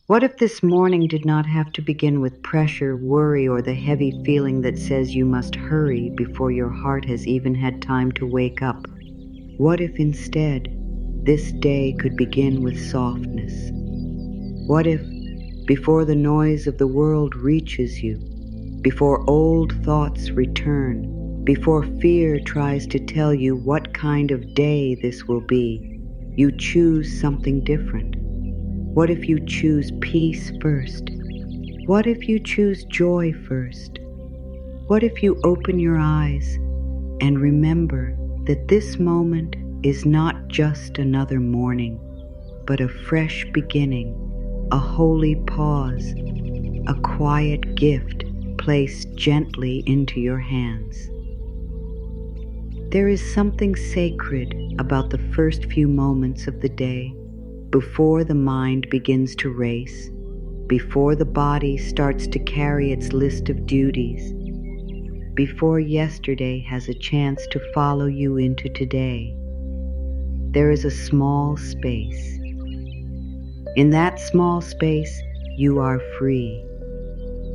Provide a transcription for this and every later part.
What if this morning did not have to begin with pressure, worry, or the heavy feeling that says you must hurry before your heart has even had time to wake up? What if instead this day could begin with softness? What if, before the noise of the world reaches you, before old thoughts return, before fear tries to tell you what kind of day this will be, you choose something different? What if you choose peace first? What if you choose joy first? What if you open your eyes and remember that this moment is not just another morning, but a fresh beginning, a holy pause, a quiet gift placed gently into your hands? There is something sacred about the first few moments of the day, before the mind begins to race, before the body starts to carry its list of duties, before yesterday has a chance to follow you into today. There is a small space. In that small space, you are free.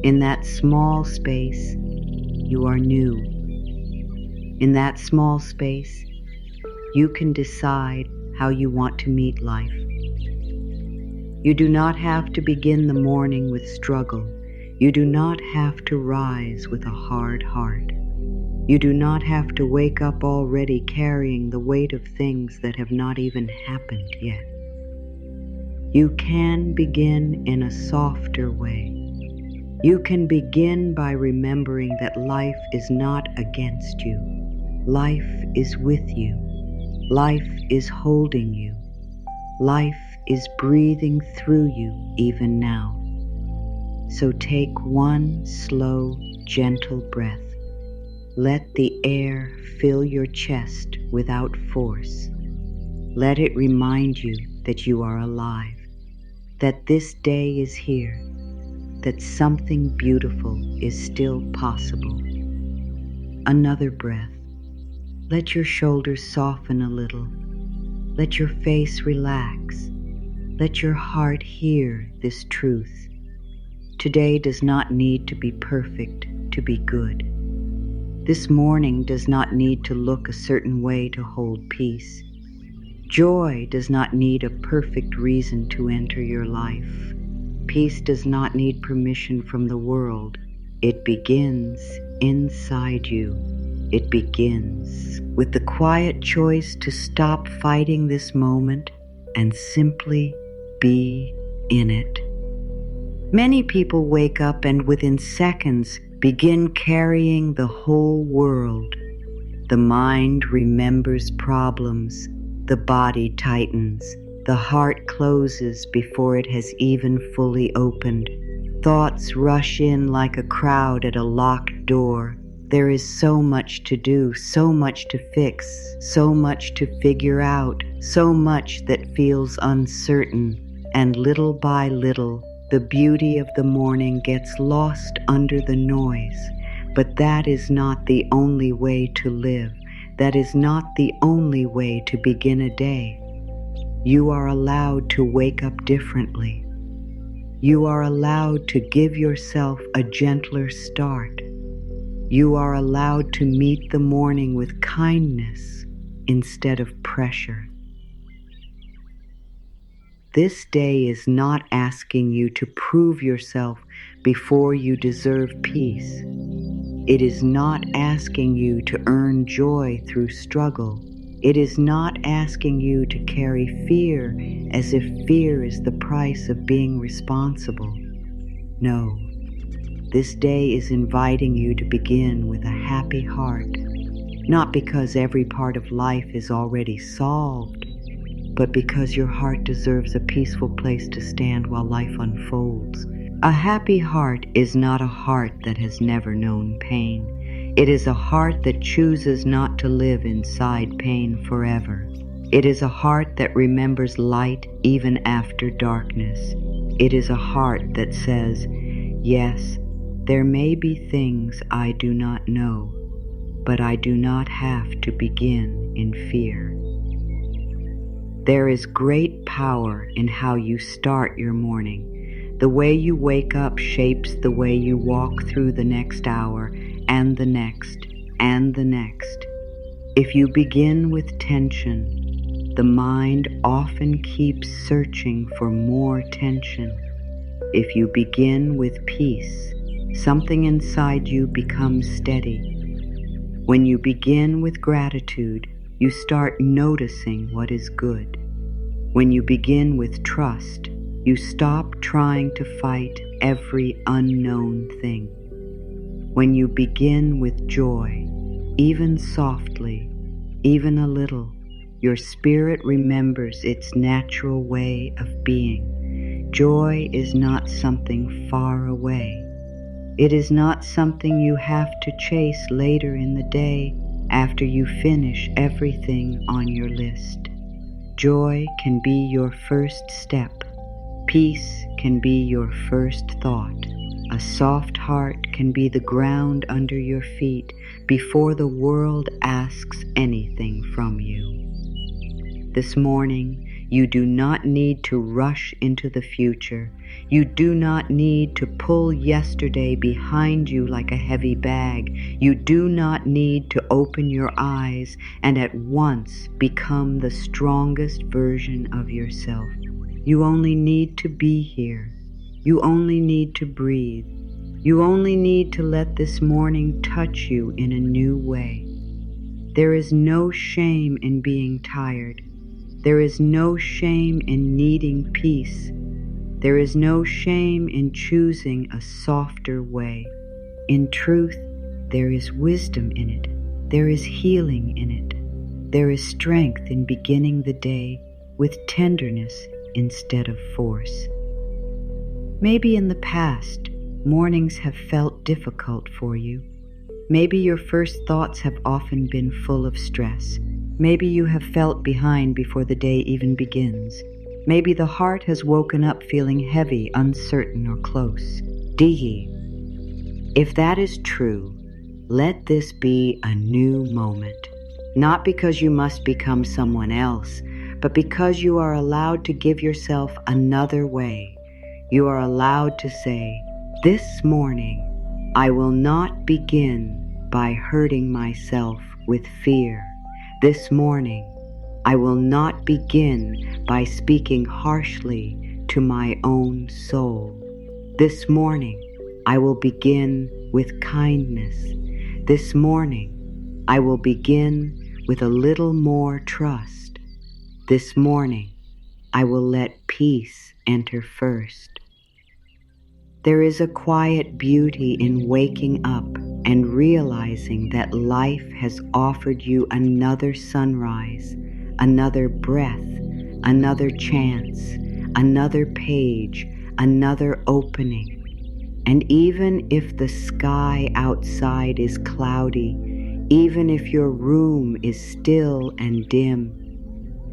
In that small space, you are new. In that small space, you can decide how you want to meet life. You do not have to begin the morning with struggle. You do not have to rise with a hard heart. You do not have to wake up already carrying the weight of things that have not even happened yet. You can begin in a softer way. You can begin by remembering that life is not against you. Life is with you. Life is holding you. Life is breathing through you even now. So take one slow, gentle breath. Let the air fill your chest without force. Let it remind you that you are alive, that this day is here, that something beautiful is still possible. Another breath. Let your shoulders soften a little. Let your face relax. Let your heart hear this truth. Today does not need to be perfect to be good. This morning does not need to look a certain way to hold peace. Joy does not need a perfect reason to enter your life. Peace does not need permission from the world. It begins inside you. It begins with the quiet choice to stop fighting this moment and simply be in it. Many people wake up and within seconds begin carrying the whole world. The mind remembers problems, the body tightens, the heart closes before it has even fully opened. Thoughts rush in like a crowd at a locked door. There is so much to do, so much to fix, so much to figure out, so much that feels uncertain. And little by little, the beauty of the morning gets lost under the noise. But that is not the only way to live. That is not the only way to begin a day. You are allowed to wake up differently. You are allowed to give yourself a gentler start. You are allowed to meet the morning with kindness instead of pressure. This day is not asking you to prove yourself before you deserve peace. It is not asking you to earn joy through struggle. It is not asking you to carry fear as if fear is the price of being responsible. No. This day is inviting you to begin with a happy heart, not because every part of life is already solved, but because your heart deserves a peaceful place to stand while life unfolds. A happy heart is not a heart that has never known pain. It is a heart that chooses not to live inside pain forever. It is a heart that remembers light even after darkness. It is a heart that says, yes, there may be things I do not know, but I do not have to begin in fear. There is great power in how you start your morning. The way you wake up shapes the way you walk through the next hour and the next and the next. If you begin with tension, the mind often keeps searching for more tension. If you begin with peace, something inside you becomes steady. When you begin with gratitude, you start noticing what is good. When you begin with trust, you stop trying to fight every unknown thing. When you begin with joy, even softly, even a little, your spirit remembers its natural way of being. Joy is not something far away. It is not something you have to chase later in the day after you finish everything on your list. Joy can be your first step. Peace can be your first thought. A soft heart can be the ground under your feet before the world asks anything from you. This morning, you do not need to rush into the future. You do not need to pull yesterday behind you like a heavy bag. You do not need to open your eyes and at once become the strongest version of yourself. You only need to be here. You only need to breathe. You only need to let this morning touch you in a new way. There is no shame in being tired. There is no shame in needing peace. There is no shame in choosing a softer way. In truth, there is wisdom in it. There is healing in it. There is strength in beginning the day with tenderness instead of force. Maybe in the past, mornings have felt difficult for you. Maybe your first thoughts have often been full of stress. Maybe you have felt behind before the day even begins. Maybe the heart has woken up feeling heavy, uncertain, or close. Dihi. If that is true, let this be a new moment. Not because you must become someone else, but because you are allowed to give yourself another way. You are allowed to say, this morning, I will not begin by hurting myself with fear. This morning, I will not begin by speaking harshly to my own soul. This morning, I will begin with kindness. This morning, I will begin with a little more trust. This morning, I will let peace enter first. There is a quiet beauty in waking up and realizing that life has offered you another sunrise, another breath, another chance, another page, another opening. And even if the sky outside is cloudy, even if your room is still and dim,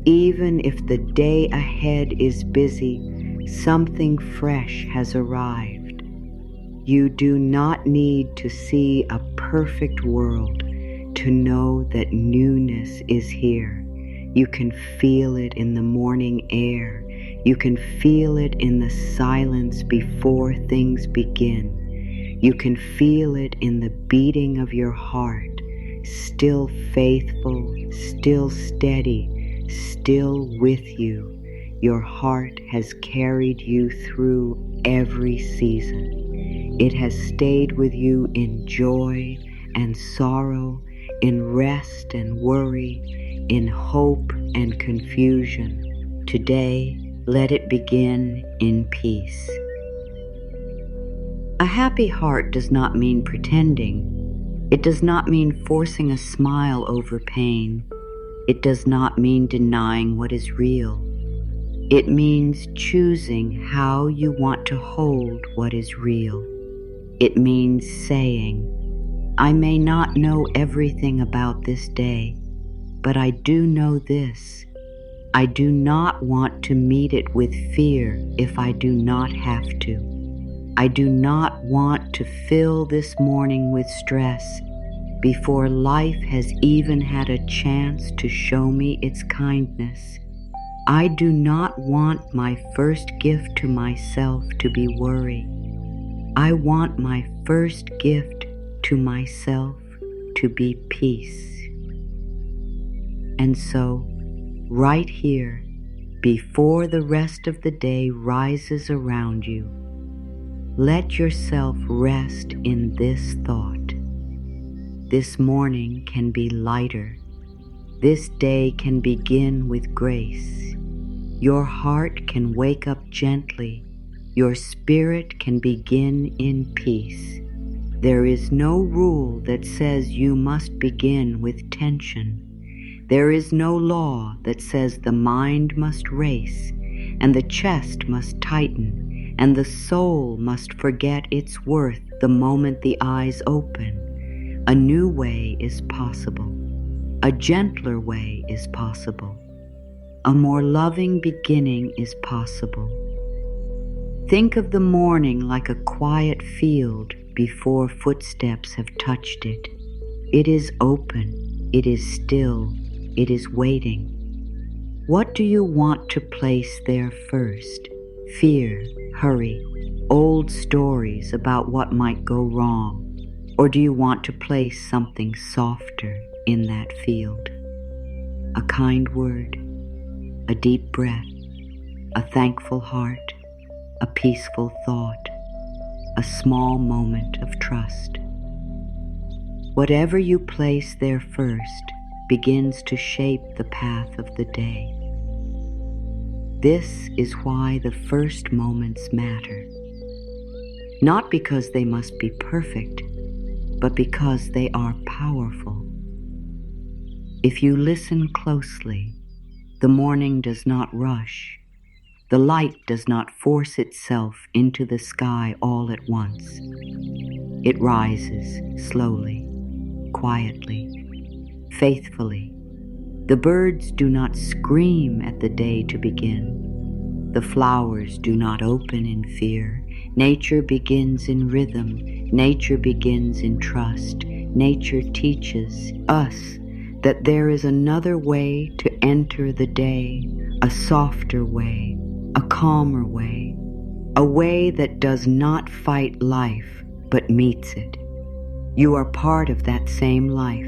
even if the day ahead is busy, something fresh has arrived. You do not need to see a perfect world to know that newness is here. You can feel it in the morning air. You can feel it in the silence before things begin. You can feel it in the beating of your heart, still faithful, still steady, still with you. Your heart has carried you through every season. It has stayed with you in joy and sorrow, in rest and worry, in hope and confusion. Today, let it begin in peace. A happy heart does not mean pretending. It does not mean forcing a smile over pain. It does not mean denying what is real. It means choosing how you want to hold what is real. It means saying, I may not know everything about this day, but I do know this. I do not want to meet it with fear if I do not have to. I do not want to fill this morning with stress before life has even had a chance to show me its kindness. I do not want my first gift to myself to be worry. I want my first gift to myself to be peace. And so, right here, before the rest of the day rises around you, let yourself rest in this thought. This morning can be lighter. This day can begin with grace. Your heart can wake up gently. Your spirit can begin in peace. There is no rule that says you must begin with tension. There is no law that says the mind must race, and the chest must tighten, and the soul must forget its worth the moment the eyes open. A new way is possible. A gentler way is possible. A more loving beginning is possible. Think of the morning like a quiet field before footsteps have touched it. It is open, it is still, it is waiting. What do you want to place there first? Fear, hurry, old stories about what might go wrong? Or do you want to place something softer in that field? A kind word, a deep breath, a thankful heart, a peaceful thought, a small moment of trust. Whatever you place there first begins to shape the path of the day. This is why the first moments matter. Not because they must be perfect, but because they are powerful. If you listen closely, the morning does not rush. The light does not force itself into the sky all at once. It rises slowly, quietly, faithfully. The birds do not scream at the day to begin. The flowers do not open in fear. Nature begins in rhythm. Nature begins in trust. Nature teaches us that there is another way to enter the day, a softer way, a calmer way, a way that does not fight life but meets it. You are part of that same life.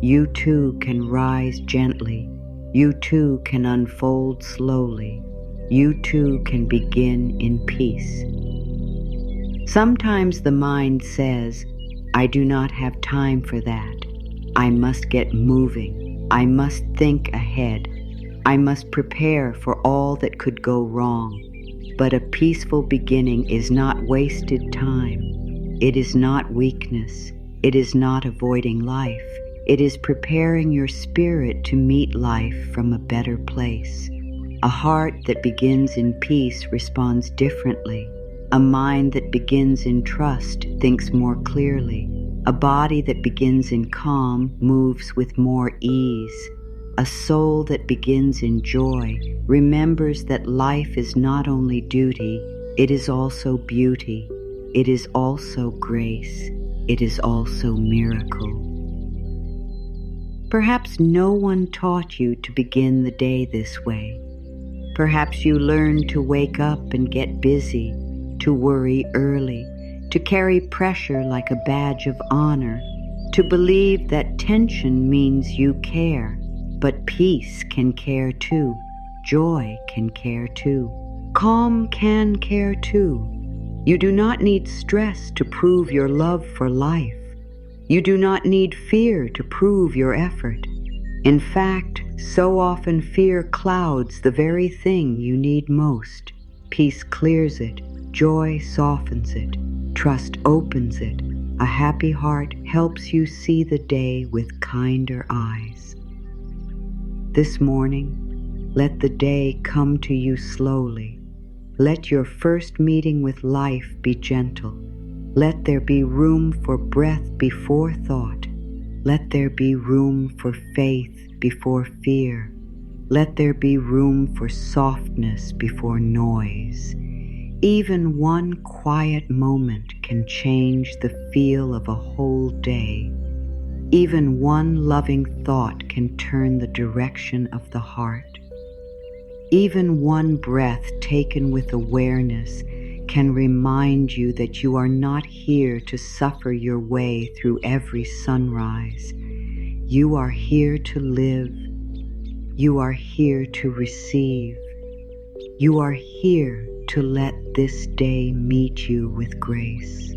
You too can rise gently. You too can unfold slowly. You too can begin in peace. Sometimes the mind says, I do not have time for that. I must get moving. I must think ahead. I must prepare for all that could go wrong. But a peaceful beginning is not wasted time. It is not weakness. It is not avoiding life. It is preparing your spirit to meet life from a better place. A heart that begins in peace responds differently. A mind that begins in trust thinks more clearly. A body that begins in calm moves with more ease. A soul that begins in joy remembers that life is not only duty, it is also beauty. It is also grace. It is also miracle. Perhaps no one taught you to begin the day this way. Perhaps you learned to wake up and get busy, to worry early, to carry pressure like a badge of honor, to believe that tension means you care, but peace can care too, joy can care too, calm can care too. You do not need stress to prove your love for life. You do not need fear to prove your effort. In fact, so often fear clouds the very thing you need most. Peace clears it, joy softens it, trust opens it. A happy heart helps you see the day with kinder eyes. This morning, let the day come to you slowly. Let your first meeting with life be gentle. Let there be room for breath before thought. Let there be room for faith before fear. Let there be room for softness before noise. Even one quiet moment can change the feel of a whole day. Even one loving thought can turn the direction of the heart. Even one breath taken with awareness can remind you that you are not here to suffer your way through every sunrise. You are here to live. You are here to receive. You are here to let this day meet you with grace.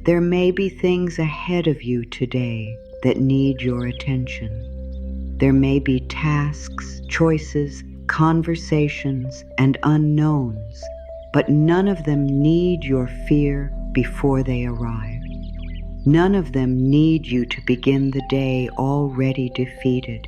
There may be things ahead of you today that need your attention. There may be tasks, choices, conversations, and unknowns, but none of them need your fear before they arrive. None of them need you to begin the day already defeated.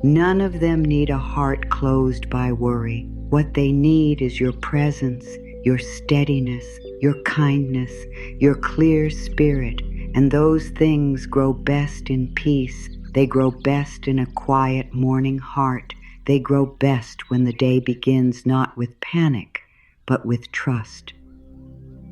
None of them need a heart closed by worry. What they need is your presence, your steadiness, your kindness, your clear spirit, and those things grow best in peace. They grow best in a quiet morning heart. They grow best when the day begins not with panic, but with trust.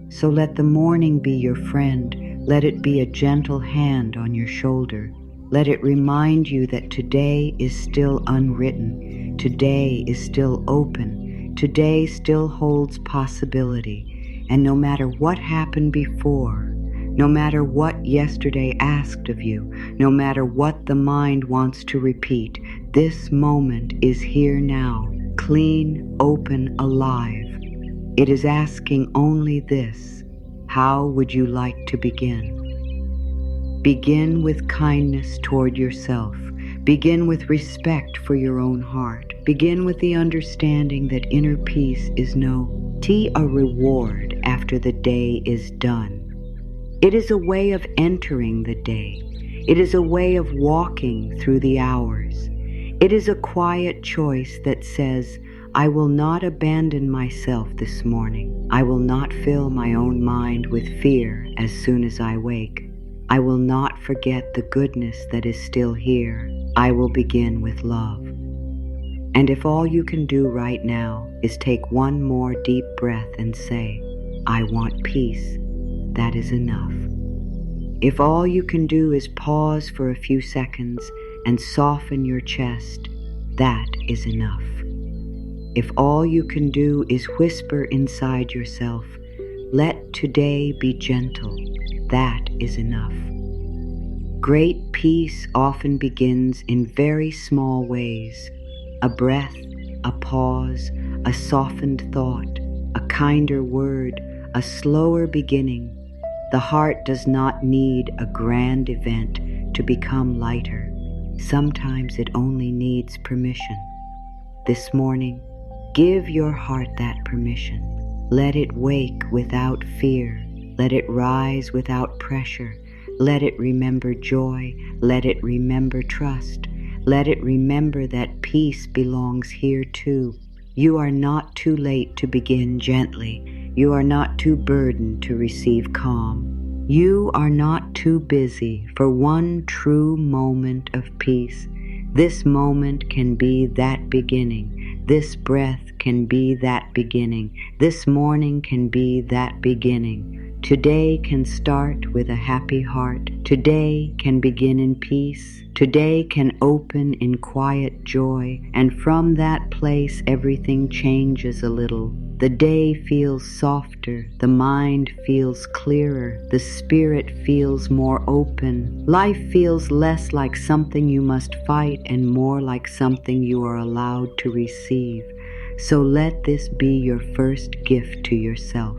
So let the morning be your friend. Let it be a gentle hand on your shoulder. Let it remind you that today is still unwritten. Today is still open. Today still holds possibility. And no matter what happened before, no matter what yesterday asked of you, no matter what the mind wants to repeat, this moment is here now, clean, open, alive. It is asking only this: how would you like to begin? Begin with kindness toward yourself. Begin with respect for your own heart. Begin with the understanding that inner peace is no a reward after the day is done. It is a way of entering the day. It is a way of walking through the hours. It is a quiet choice that says, I will not abandon myself this morning. I will not fill my own mind with fear as soon as I wake. I will not forget the goodness that is still here. I will begin with love. And if all you can do right now is take one more deep breath and say, I want peace, that is enough. If all you can do is pause for a few seconds and soften your chest, that is enough. If all you can do is whisper inside yourself, let today be gentle, that is enough. Great peace often begins in very small ways. A breath, a pause, a softened thought, a kinder word, a slower beginning. The heart does not need a grand event to become lighter. Sometimes it only needs permission. This morning, give your heart that permission. Let it wake without fear. Let it rise without pressure. Let it remember joy. Let it remember trust. Let it remember that peace belongs here too. You are not too late to begin gently. You are not too burdened to receive calm. You are not too busy for one true moment of peace. This moment can be that beginning. This breath can be that beginning. This morning can be that beginning. Today can start with a happy heart. Today can begin in peace. Today can open in quiet joy. And from that place, everything changes a little. The day feels softer. The mind feels clearer. The spirit feels more open. Life feels less like something you must fight and more like something you are allowed to receive. So let this be your first gift to yourself.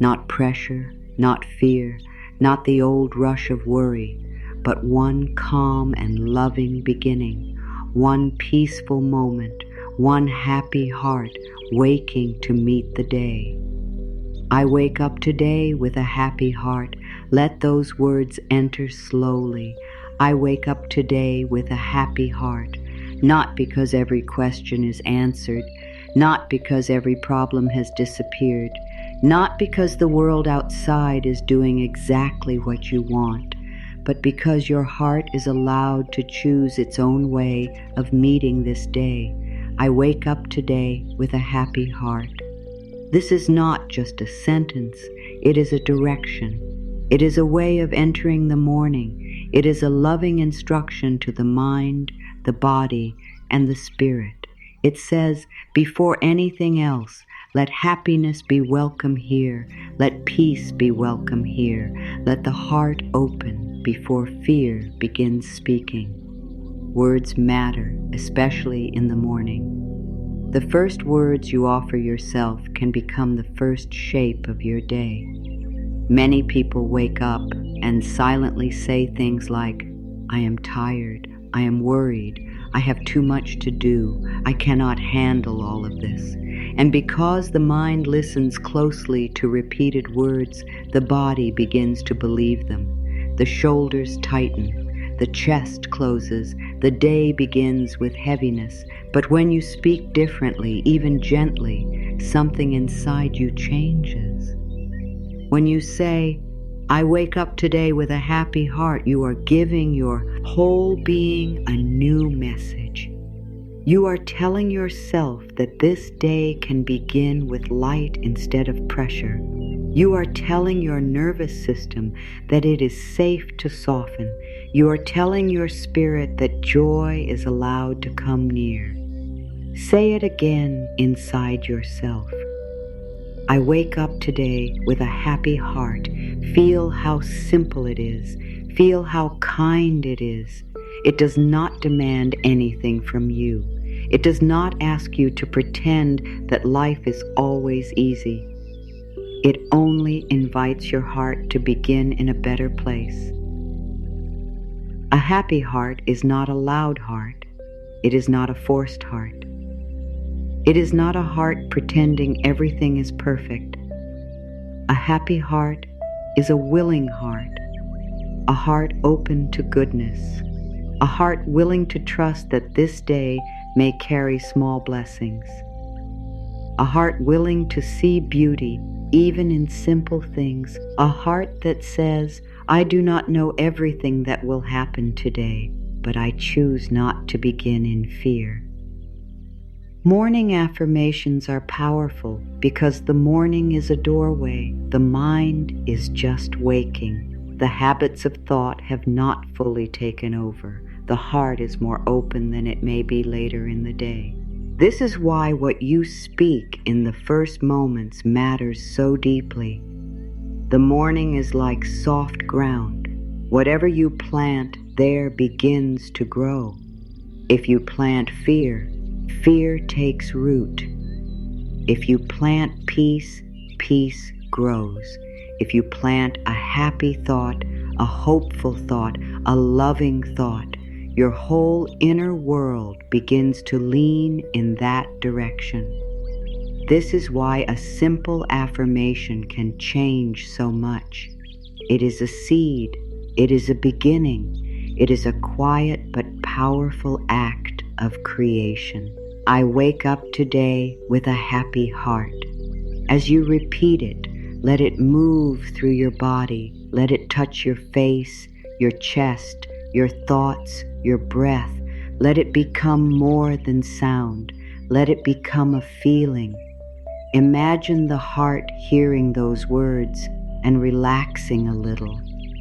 Not pressure, not fear, not the old rush of worry, but one calm and loving beginning, one peaceful moment, one happy heart waking to meet the day. I wake up today with a happy heart. Let those words enter slowly. I wake up today with a happy heart, not because every question is answered, not because every problem has disappeared, not because the world outside is doing exactly what you want, but because your heart is allowed to choose its own way of meeting this day. I wake up today with a happy heart. This is not just a sentence, it is a direction. It is a way of entering the morning. It is a loving instruction to the mind, the body, and the spirit. It says, before anything else, let happiness be welcome here. Let peace be welcome here. Let the heart open before fear begins speaking. Words matter, especially in the morning. The first words you offer yourself can become the first shape of your day. Many people wake up and silently say things like, I am tired, I am worried, I have too much to do, I cannot handle all of this. And because the mind listens closely to repeated words, the body begins to believe them. The shoulders tighten, the chest closes, the day begins with heaviness. But when you speak differently, even gently, something inside you changes. When you say, I wake up today with a happy heart, you are giving your whole being a new message. You are telling yourself that this day can begin with light instead of pressure. You are telling your nervous system that it is safe to soften. You are telling your spirit that joy is allowed to come near. Say it again inside yourself. I wake up today with a happy heart. Feel how simple it is. Feel how kind it is. It does not demand anything from you. It does not ask you to pretend that life is always easy. It only invites your heart to begin in a better place. A happy heart is not a loud heart. It is not a forced heart. It is not a heart pretending everything is perfect. A happy heart is a willing heart, a heart open to goodness, a heart willing to trust that this day may carry small blessings, a heart willing to see beauty even in simple things, a heart that says, I do not know everything that will happen today, but I choose not to begin in fear. Morning affirmations are powerful because the morning is a doorway. The mind is just waking. The habits of thought have not fully taken over. The heart is more open than it may be later in the day. This is why what you speak in the first moments matters so deeply. The morning is like soft ground. Whatever you plant there begins to grow. If you plant fear, fear takes root. If you plant peace, peace grows. If you plant a happy thought, a hopeful thought, a loving thought, your whole inner world begins to lean in that direction. This is why a simple affirmation can change so much. It is a seed. It is a beginning. It is a quiet but powerful act of creation. I wake up today with a happy heart. As you repeat it, let it move through your body. Let it touch your face, your chest, your thoughts, your breath. Let it become more than sound. Let it become a feeling. Imagine the heart hearing those words and relaxing a little.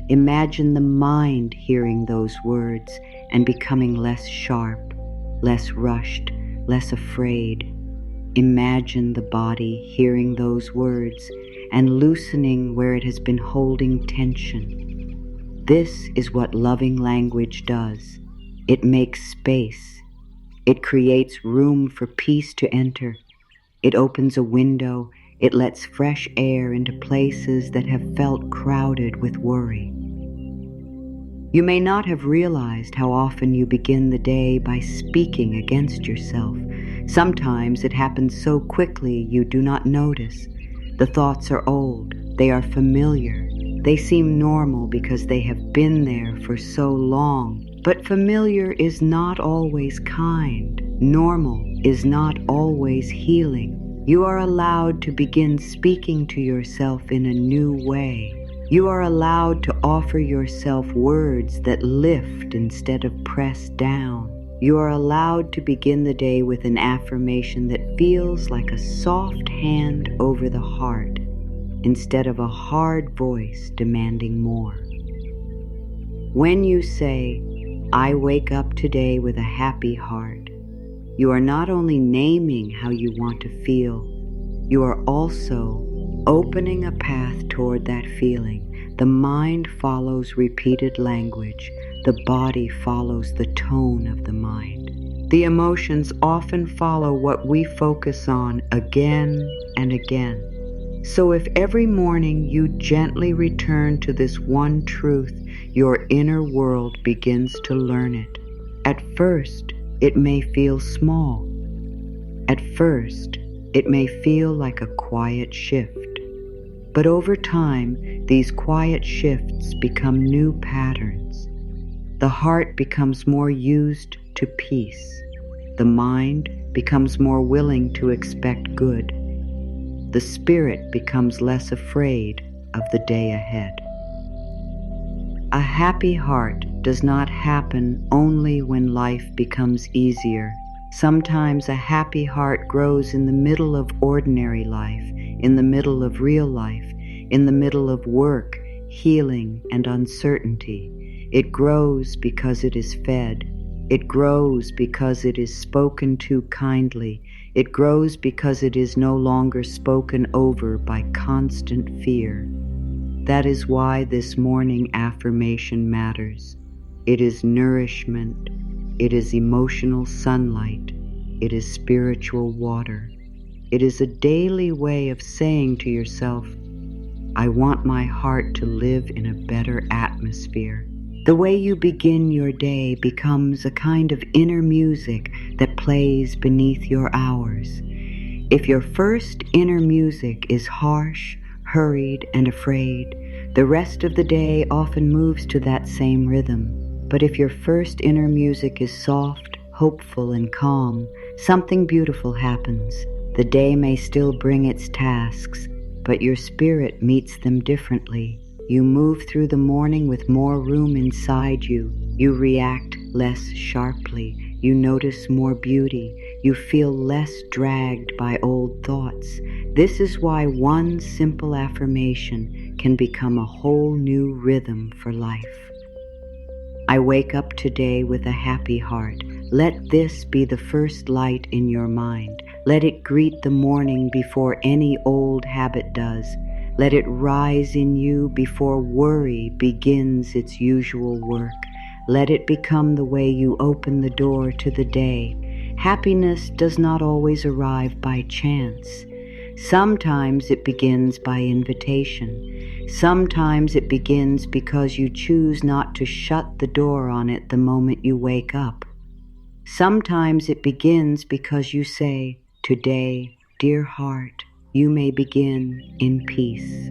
Imagine the mind hearing those words and becoming less sharp, less rushed, less afraid. Imagine the body hearing those words and loosening where it has been holding tension. This is what loving language does. It makes space. It creates room for peace to enter. It opens a window. It lets fresh air into places that have felt crowded with worry. You may not have realized how often you begin the day by speaking against yourself. Sometimes it happens so quickly you do not notice. The thoughts are old. They are familiar. They seem normal because they have been there for so long. But familiar is not always kind. Normal is not always healing. You are allowed to begin speaking to yourself in a new way. You are allowed to offer yourself words that lift instead of press down. You are allowed to begin the day with an affirmation that feels like a soft hand over the heart instead of a hard voice demanding more. When you say, I wake up today with a happy heart, You are not only naming how you want to feel, you are also opening a path toward that feeling. The mind follows repeated language. The body follows the tone of the mind. The emotions often follow what we focus on again and again. So if every morning you gently return to this one truth, your inner world begins to learn it. At first, it may feel small. At first, it may feel like a quiet shift. But over time, these quiet shifts become new patterns. The heart becomes more used to peace. The mind becomes more willing to expect good. The spirit becomes less afraid of the day ahead. A happy heart does not happen only when life becomes easier. Sometimes a happy heart grows in the middle of ordinary life, in the middle of real life, in the middle of work, healing, and uncertainty. It grows because it is fed. It grows because it is spoken to kindly. It grows because it is no longer spoken over by constant fear. That is why this morning affirmation matters. It is nourishment. It is emotional sunlight. It is spiritual water. It is a daily way of saying to yourself, I want my heart to live in a better atmosphere. The way you begin your day becomes a kind of inner music that plays beneath your hours. If your first inner music is harsh, hurried, and afraid, the rest of the day often moves to that same rhythm. But if your first inner music is soft, hopeful, and calm, something beautiful happens. The day may still bring its tasks, but your spirit meets them differently. You move through the morning with more room inside you. You react less sharply. You notice more beauty. You feel less dragged by old thoughts. This is why one simple affirmation can become a whole new rhythm for life. I wake up today with a happy heart. Let this be the first light in your mind. Let it greet the morning before any old habit does. Let it rise in you before worry begins its usual work. Let it become the way you open the door to the day. Happiness does not always arrive by chance. Sometimes it begins by invitation. Sometimes it begins because you choose not to shut the door on it the moment you wake up. Sometimes it begins because you say, today, dear heart, you may begin in peace.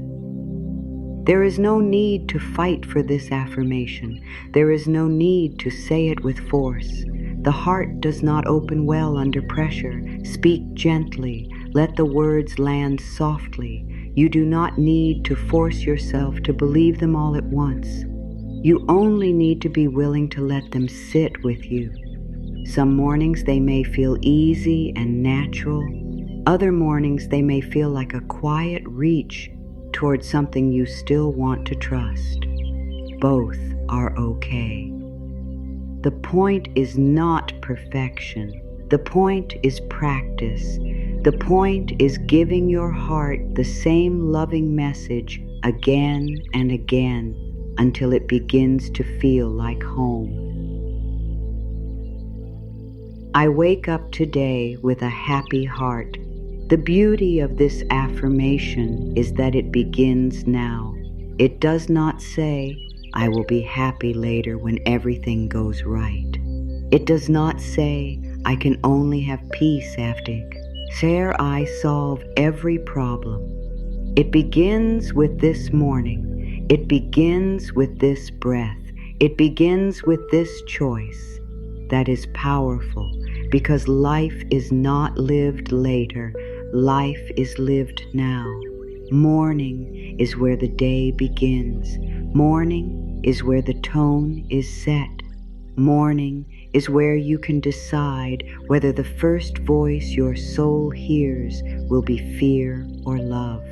There is no need to fight for this affirmation. There is no need to say it with force. The heart does not open well under pressure. Speak gently. Let the words land softly. You do not need to force yourself to believe them all at once. You only need to be willing to let them sit with you. Some mornings they may feel easy and natural. Other mornings they may feel like a quiet reach towards something you still want to trust. Both are okay. The point is not perfection. The point is practice. The point is giving your heart the same loving message again and again until it begins to feel like home. I wake up today with a happy heart. The beauty of this affirmation is that it begins now. It does not say, I will be happy later when everything goes right. It does not say, I can only have peace after I solve every problem. It begins with this morning. It begins with this breath. It begins with this choice. That is powerful because life is not lived later. Life is lived now. Morning is where the day begins. Morning is where the tone is set. Morning is where you can decide whether the first voice your soul hears will be fear or love.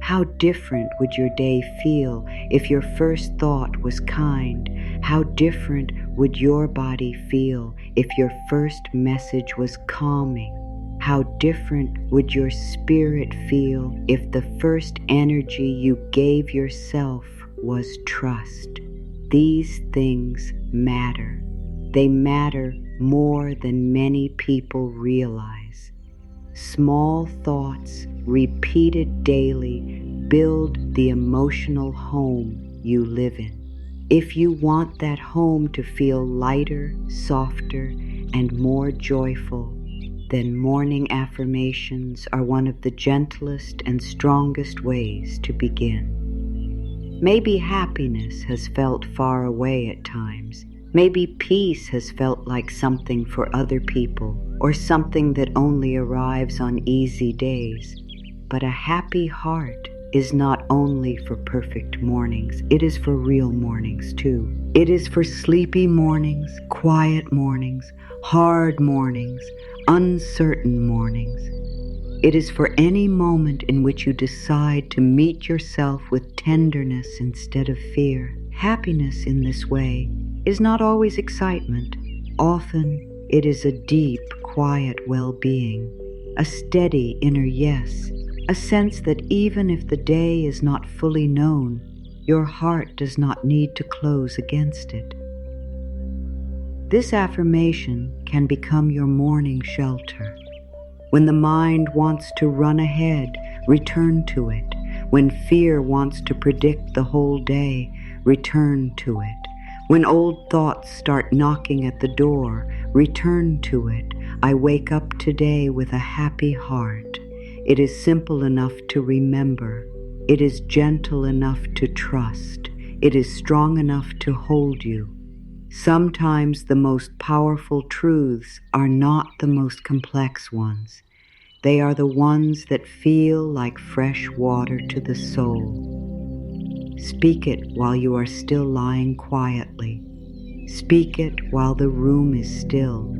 How different would your day feel if your first thought was kind? How different would your body feel if your first message was calming? How different would your spirit feel if the first energy you gave yourself was trust? These things matter. They matter more than many people realize. Small thoughts, repeated daily, build the emotional home you live in. If you want that home to feel lighter, softer, and more joyful, then morning affirmations are one of the gentlest and strongest ways to begin. Maybe happiness has felt far away at times. Maybe peace has felt like something for other people, or something that only arrives on easy days. But a happy heart is not only for perfect mornings, it is for real mornings too. It is for sleepy mornings, quiet mornings, hard mornings, uncertain mornings. It is for any moment in which you decide to meet yourself with tenderness instead of fear. Happiness in this way is not always excitement. Often it is a deep, quiet well-being, a steady inner yes, a sense that even if the day is not fully known, your heart does not need to close against it. This affirmation can become your morning shelter. When the mind wants to run ahead, return to it. When fear wants to predict the whole day, return to it. When old thoughts start knocking at the door, return to it. I wake up today with a happy heart. It is simple enough to remember. It is gentle enough to trust. It is strong enough to hold you. Sometimes the most powerful truths are not the most complex ones. They are the ones that feel like fresh water to the soul. Speak it while you are still lying quietly. Speak it while the room is still.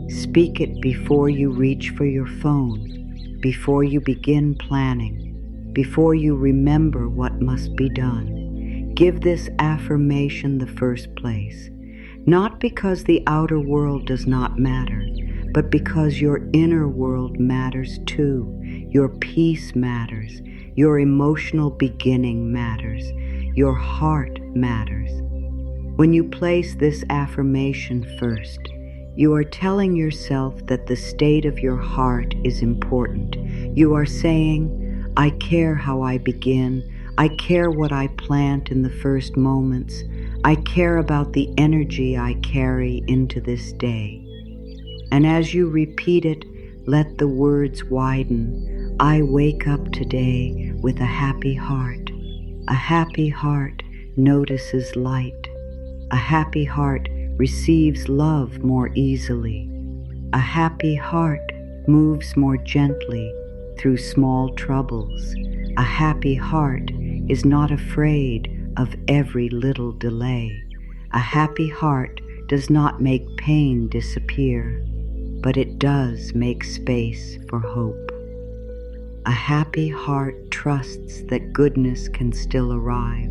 Speak it before you reach for your phone, before you begin planning, before you remember what must be done. Give this affirmation the first place. Not because the outer world does not matter, but because your inner world matters too. Your peace matters. Your emotional beginning matters. Your heart matters. When you place this affirmation first, you are telling yourself that the state of your heart is important. You are saying, I care how I begin. I care what I plant in the first moments. I care about the energy I carry into this day. And as you repeat it, let the words widen. I wake up today with a happy heart. A happy heart notices light. A happy heart receives love more easily. A happy heart moves more gently through small troubles. A happy heart is not afraid of every little delay. A happy heart does not make pain disappear, but it does make space for hope. A happy heart trusts that goodness can still arrive.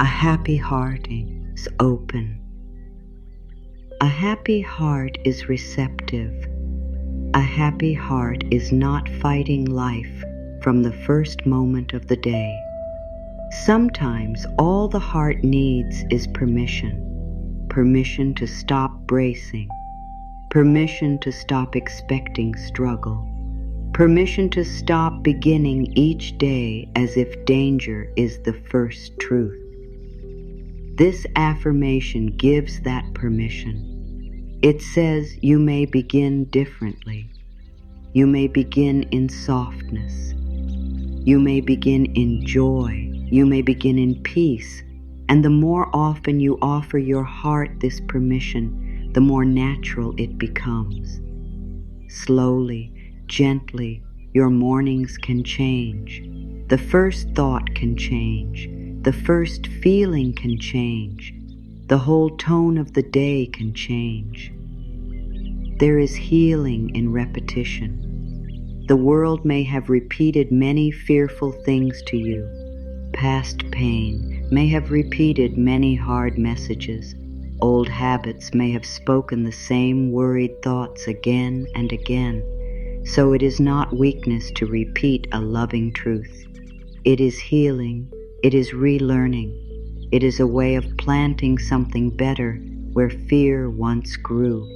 A happy heart is open. A happy heart is receptive. A happy heart is not fighting life from the first moment of the day. Sometimes all the heart needs is permission. Permission to stop bracing. Permission to stop expecting struggle. Permission to stop beginning each day as if danger is the first truth. This affirmation gives that permission. It says you may begin differently. You may begin in softness. You may begin in joy. You may begin in peace. And the more often you offer your heart this permission, the more natural it becomes. Slowly, gently, your mornings can change. The first thought can change. The first feeling can change. The whole tone of the day can change. There is healing in repetition. The world may have repeated many fearful things to you. Past pain may have repeated many hard messages. Old habits may have spoken the same worried thoughts again and again, so it is not weakness to repeat a loving truth. It is healing, it is relearning, it is a way of planting something better where fear once grew.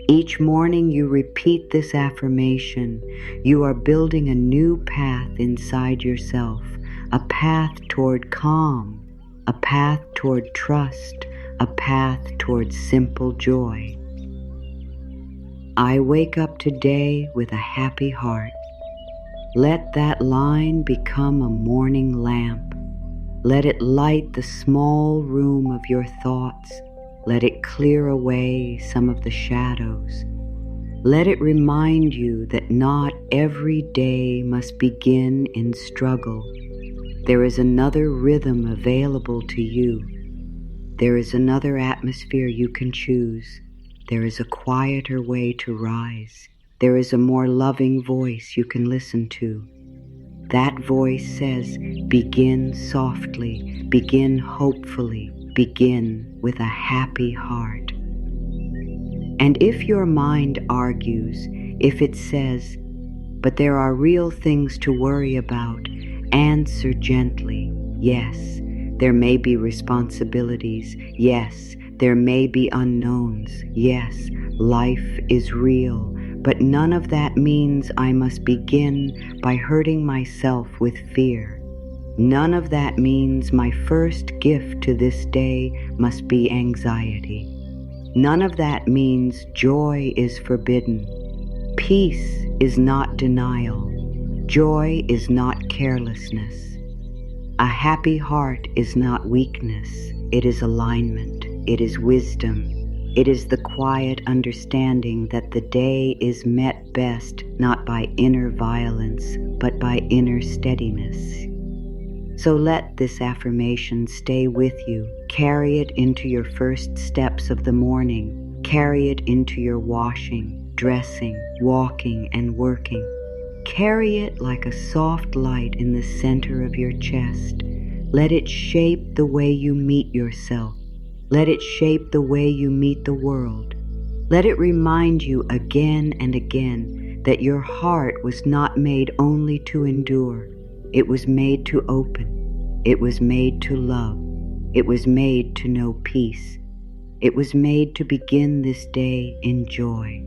Each morning you repeat this affirmation, you are building a new path inside yourself, a path toward calm, a path toward trust, a path toward simple joy. I wake up today with a happy heart. Let that line become a morning lamp. Let it light the small room of your thoughts. Let it clear away some of the shadows. Let it remind you that not every day must begin in struggle. There is another rhythm available to you. There is another atmosphere you can choose. There is a quieter way to rise. There is a more loving voice you can listen to. That voice says, begin softly, begin hopefully, begin with a happy heart. And if your mind argues, if it says, but there are real things to worry about, answer gently, yes, there may be responsibilities, yes, there may be unknowns, yes, life is real, but none of that means I must begin by hurting myself with fear. None of that means my first gift to this day must be anxiety. None of that means joy is forbidden. Peace is not denial. Joy is not carelessness. A happy heart is not weakness. It is alignment. It is wisdom. It is the quiet understanding that the day is met best not by inner violence, but by inner steadiness. So let this affirmation stay with you. Carry it into your first steps of the morning. Carry it into your washing, dressing, walking, and working. Carry it like a soft light in the center of your chest. Let it shape the way you meet yourself. Let it shape the way you meet the world. Let it remind you again and again that your heart was not made only to endure. It was made to open. It was made to love. It was made to know peace. It was made to begin this day in joy.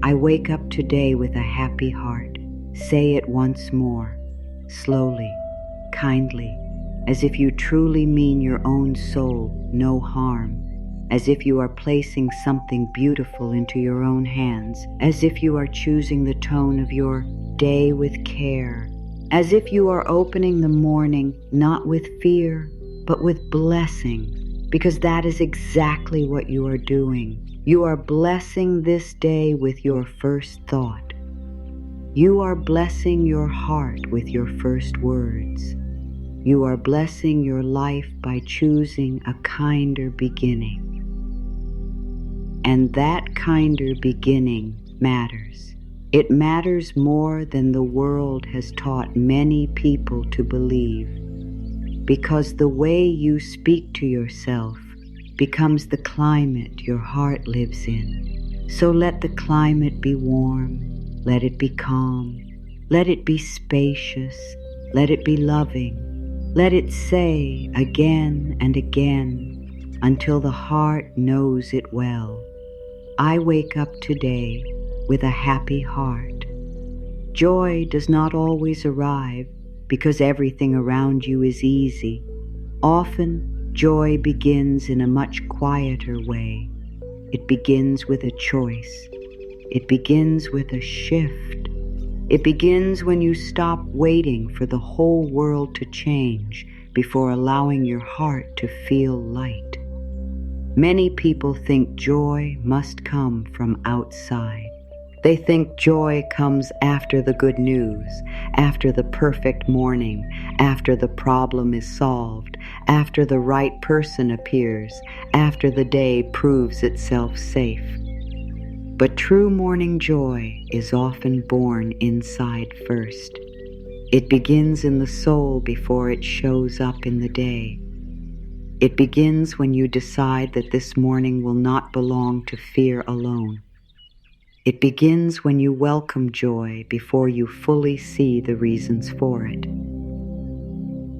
I wake up today with a happy heart. Say it once more, slowly, kindly, as if you truly mean your own soul, no harm, as if you are placing something beautiful into your own hands, as if you are choosing the tone of your day with care, as if you are opening the morning not with fear, but with blessing, because that is exactly what you are doing. You are blessing this day with your first thought. You are blessing your heart with your first words. You are blessing your life by choosing a kinder beginning. And that kinder beginning matters. It matters more than the world has taught many people to believe, because the way you speak to yourself becomes the climate your heart lives in. So let the climate be warm, let it be calm, let it be spacious, let it be loving. Let it say again and again until the heart knows it well. I wake up today with a happy heart. Joy does not always arrive because everything around you is easy. Often, joy begins in a much quieter way. It begins with a choice. It begins with a shift. It begins when you stop waiting for the whole world to change before allowing your heart to feel light. Many people think joy must come from outside. They think joy comes after the good news, after the perfect morning, after the problem is solved, after the right person appears, after the day proves itself safe. But true morning joy is often born inside first. It begins in the soul before it shows up in the day. It begins when you decide that this morning will not belong to fear alone. It begins when you welcome joy before you fully see the reasons for it.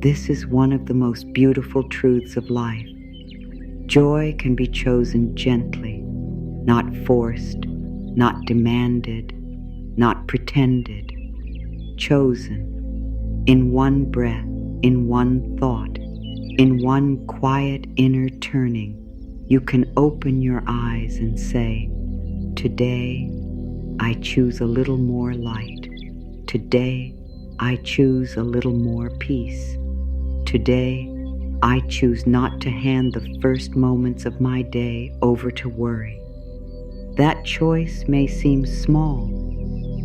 This is one of the most beautiful truths of life. Joy can be chosen gently, not forced, not demanded, not pretended. Chosen in one breath, in one thought, in one quiet inner turning. You can open your eyes and say, "Today, I choose a little more light. Today, I choose a little more peace. Today, I choose not to hand the first moments of my day over to worry." That choice may seem small,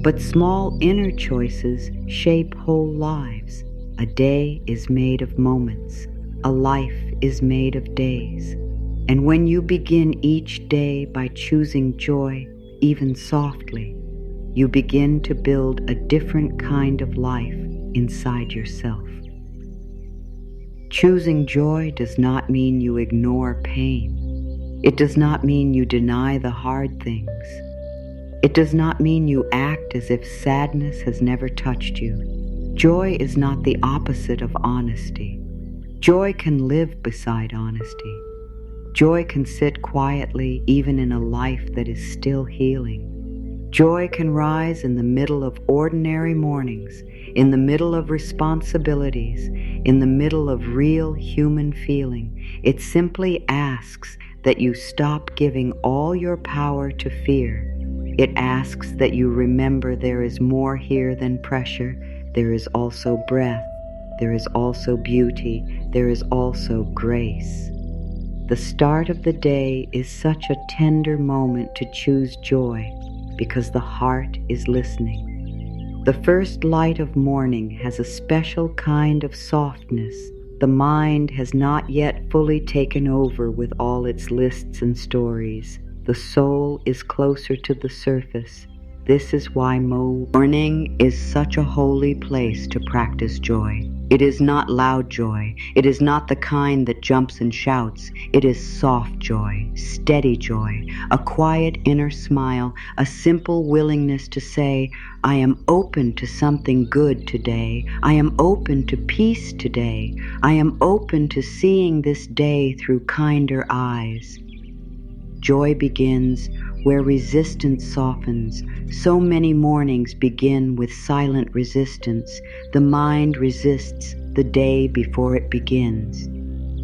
but small inner choices shape whole lives. A day is made of moments. A life is made of days. And when you begin each day by choosing joy, even softly, you begin to build a different kind of life inside yourself. Choosing joy does not mean you ignore pain. It does not mean you deny the hard things. It does not mean you act as if sadness has never touched you. Joy is not the opposite of honesty. Joy can live beside honesty. Joy can sit quietly even in a life that is still healing. Joy can rise in the middle of ordinary mornings, in the middle of responsibilities, in the middle of real human feeling. It simply asks that you stop giving all your power to fear. It asks that you remember there is more here than pressure. There is also breath. There is also beauty. There is also grace. The start of the day is such a tender moment to choose joy because the heart is listening. The first light of morning has a special kind of softness. The mind has not yet fully taken over with all its lists and stories. The soul is closer to the surface. This is why morning is such a holy place to practice joy. It is not loud joy. It is not the kind that jumps and shouts. It is soft joy, steady joy, a quiet inner smile, a simple willingness to say, "I am open to something good today. I am open to peace today. I am open to seeing this day through kinder eyes." Joy begins where resistance softens. So many mornings begin with silent resistance. The mind resists the day before it begins.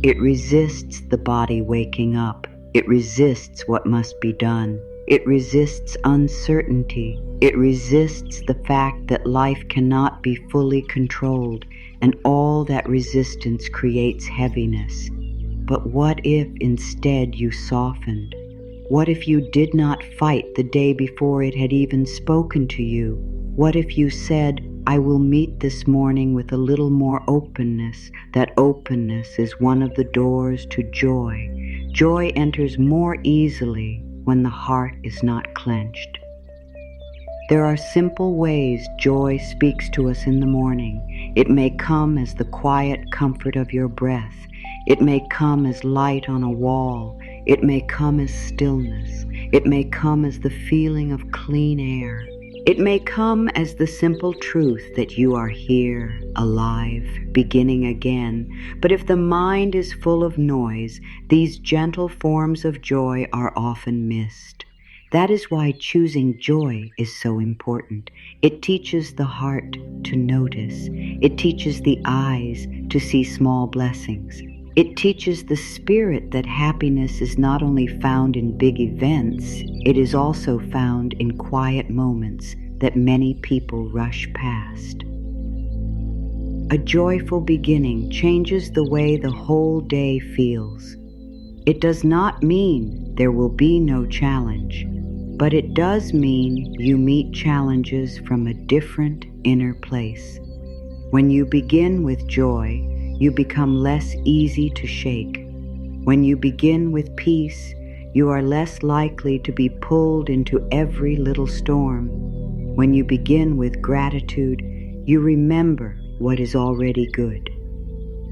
It resists the body waking up. It resists what must be done. It resists uncertainty. It resists the fact that life cannot be fully controlled, and all that resistance creates heaviness. But what if instead you softened? What if you did not fight the day before it had even spoken to you? What if you said, "I will meet this morning with a little more openness"? That openness is one of the doors to joy. Joy enters more easily when the heart is not clenched. There are simple ways joy speaks to us in the morning. It may come as the quiet comfort of your breath. It may come as light on a wall. It may come as stillness. It may come as the feeling of clean air. It may come as the simple truth that you are here, alive, beginning again. But if the mind is full of noise, these gentle forms of joy are often missed. That is why choosing joy is so important. It teaches the heart to notice. It teaches the eyes to see small blessings. It teaches the spirit that happiness is not only found in big events, it is also found in quiet moments that many people rush past. A joyful beginning changes the way the whole day feels. It does not mean there will be no challenge, but it does mean you meet challenges from a different inner place. When you begin with joy, you become less easy to shake. When you begin with peace, you are less likely to be pulled into every little storm. When you begin with gratitude, you remember what is already good.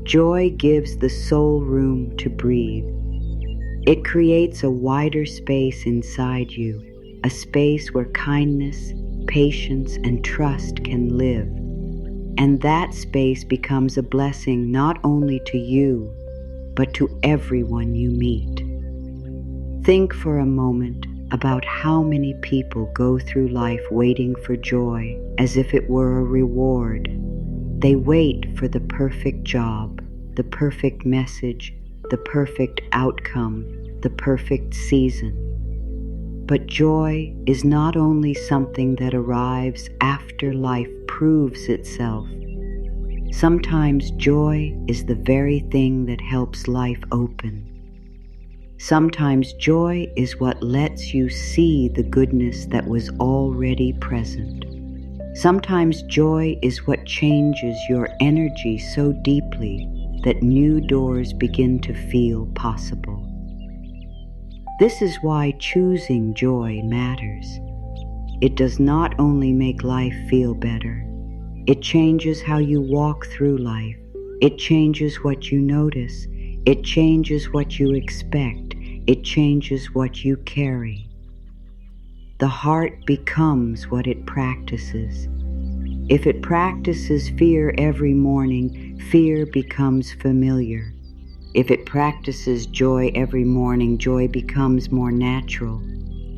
Joy gives the soul room to breathe. It creates a wider space inside you, a space where kindness, patience, and trust can live. And that space becomes a blessing not only to you, but to everyone you meet. Think for a moment about how many people go through life waiting for joy as if it were a reward. They wait for the perfect job, the perfect message, the perfect outcome, the perfect season. But joy is not only something that arrives after life proves itself. Sometimes joy is the very thing that helps life open. Sometimes joy is what lets you see the goodness that was already present. Sometimes joy is what changes your energy so deeply that new doors begin to feel possible. This is why choosing joy matters. It does not only make life feel better, it changes how you walk through life. It changes what you notice. It changes what you expect. It changes what you carry. The heart becomes what it practices. If it practices fear every morning, fear becomes familiar. If it practices joy every morning, joy becomes more natural.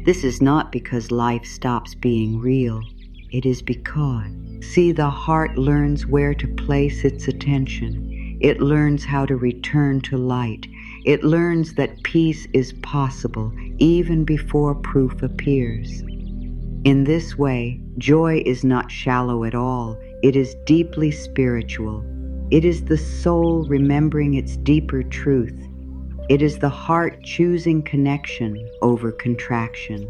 This is not because life stops being real. It is because, see, the heart learns where to place its attention. It learns how to return to light. It learns that peace is possible even before proof appears. In this way, joy is not shallow at all. It is deeply spiritual. It is the soul remembering its deeper truth. It is the heart choosing connection over contraction.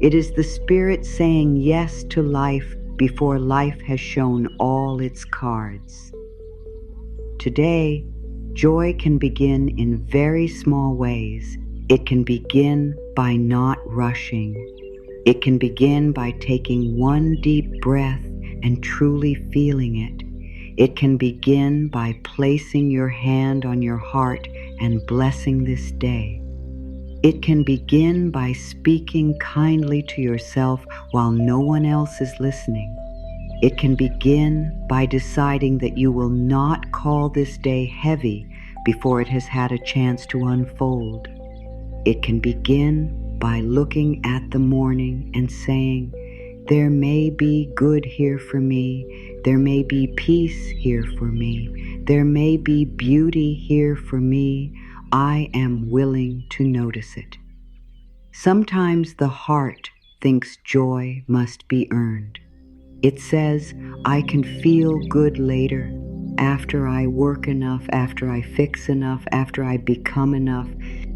It is the spirit saying yes to life before life has shown all its cards. Today, joy can begin in very small ways. It can begin by not rushing. It can begin by taking one deep breath and truly feeling it. It can begin by placing your hand on your heart and blessing this day. It can begin by speaking kindly to yourself while no one else is listening. It can begin by deciding that you will not call this day heavy before it has had a chance to unfold. It can begin by looking at the morning and saying, there may be good here for me. There may be peace here for me. There may be beauty here for me. I am willing to notice it. Sometimes the heart thinks joy must be earned. It says, I can feel good later, after I work enough, after I fix enough, after I become enough.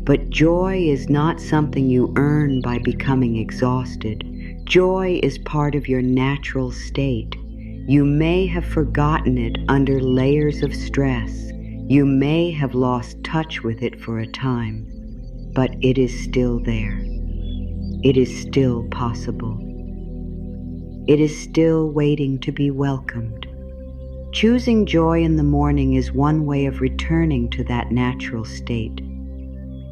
But joy is not something you earn by becoming exhausted. Joy is part of your natural state. You may have forgotten it under layers of stress. You may have lost touch with it for a time, but it is still there. It is still possible. It is still waiting to be welcomed. Choosing joy in the morning is one way of returning to that natural state.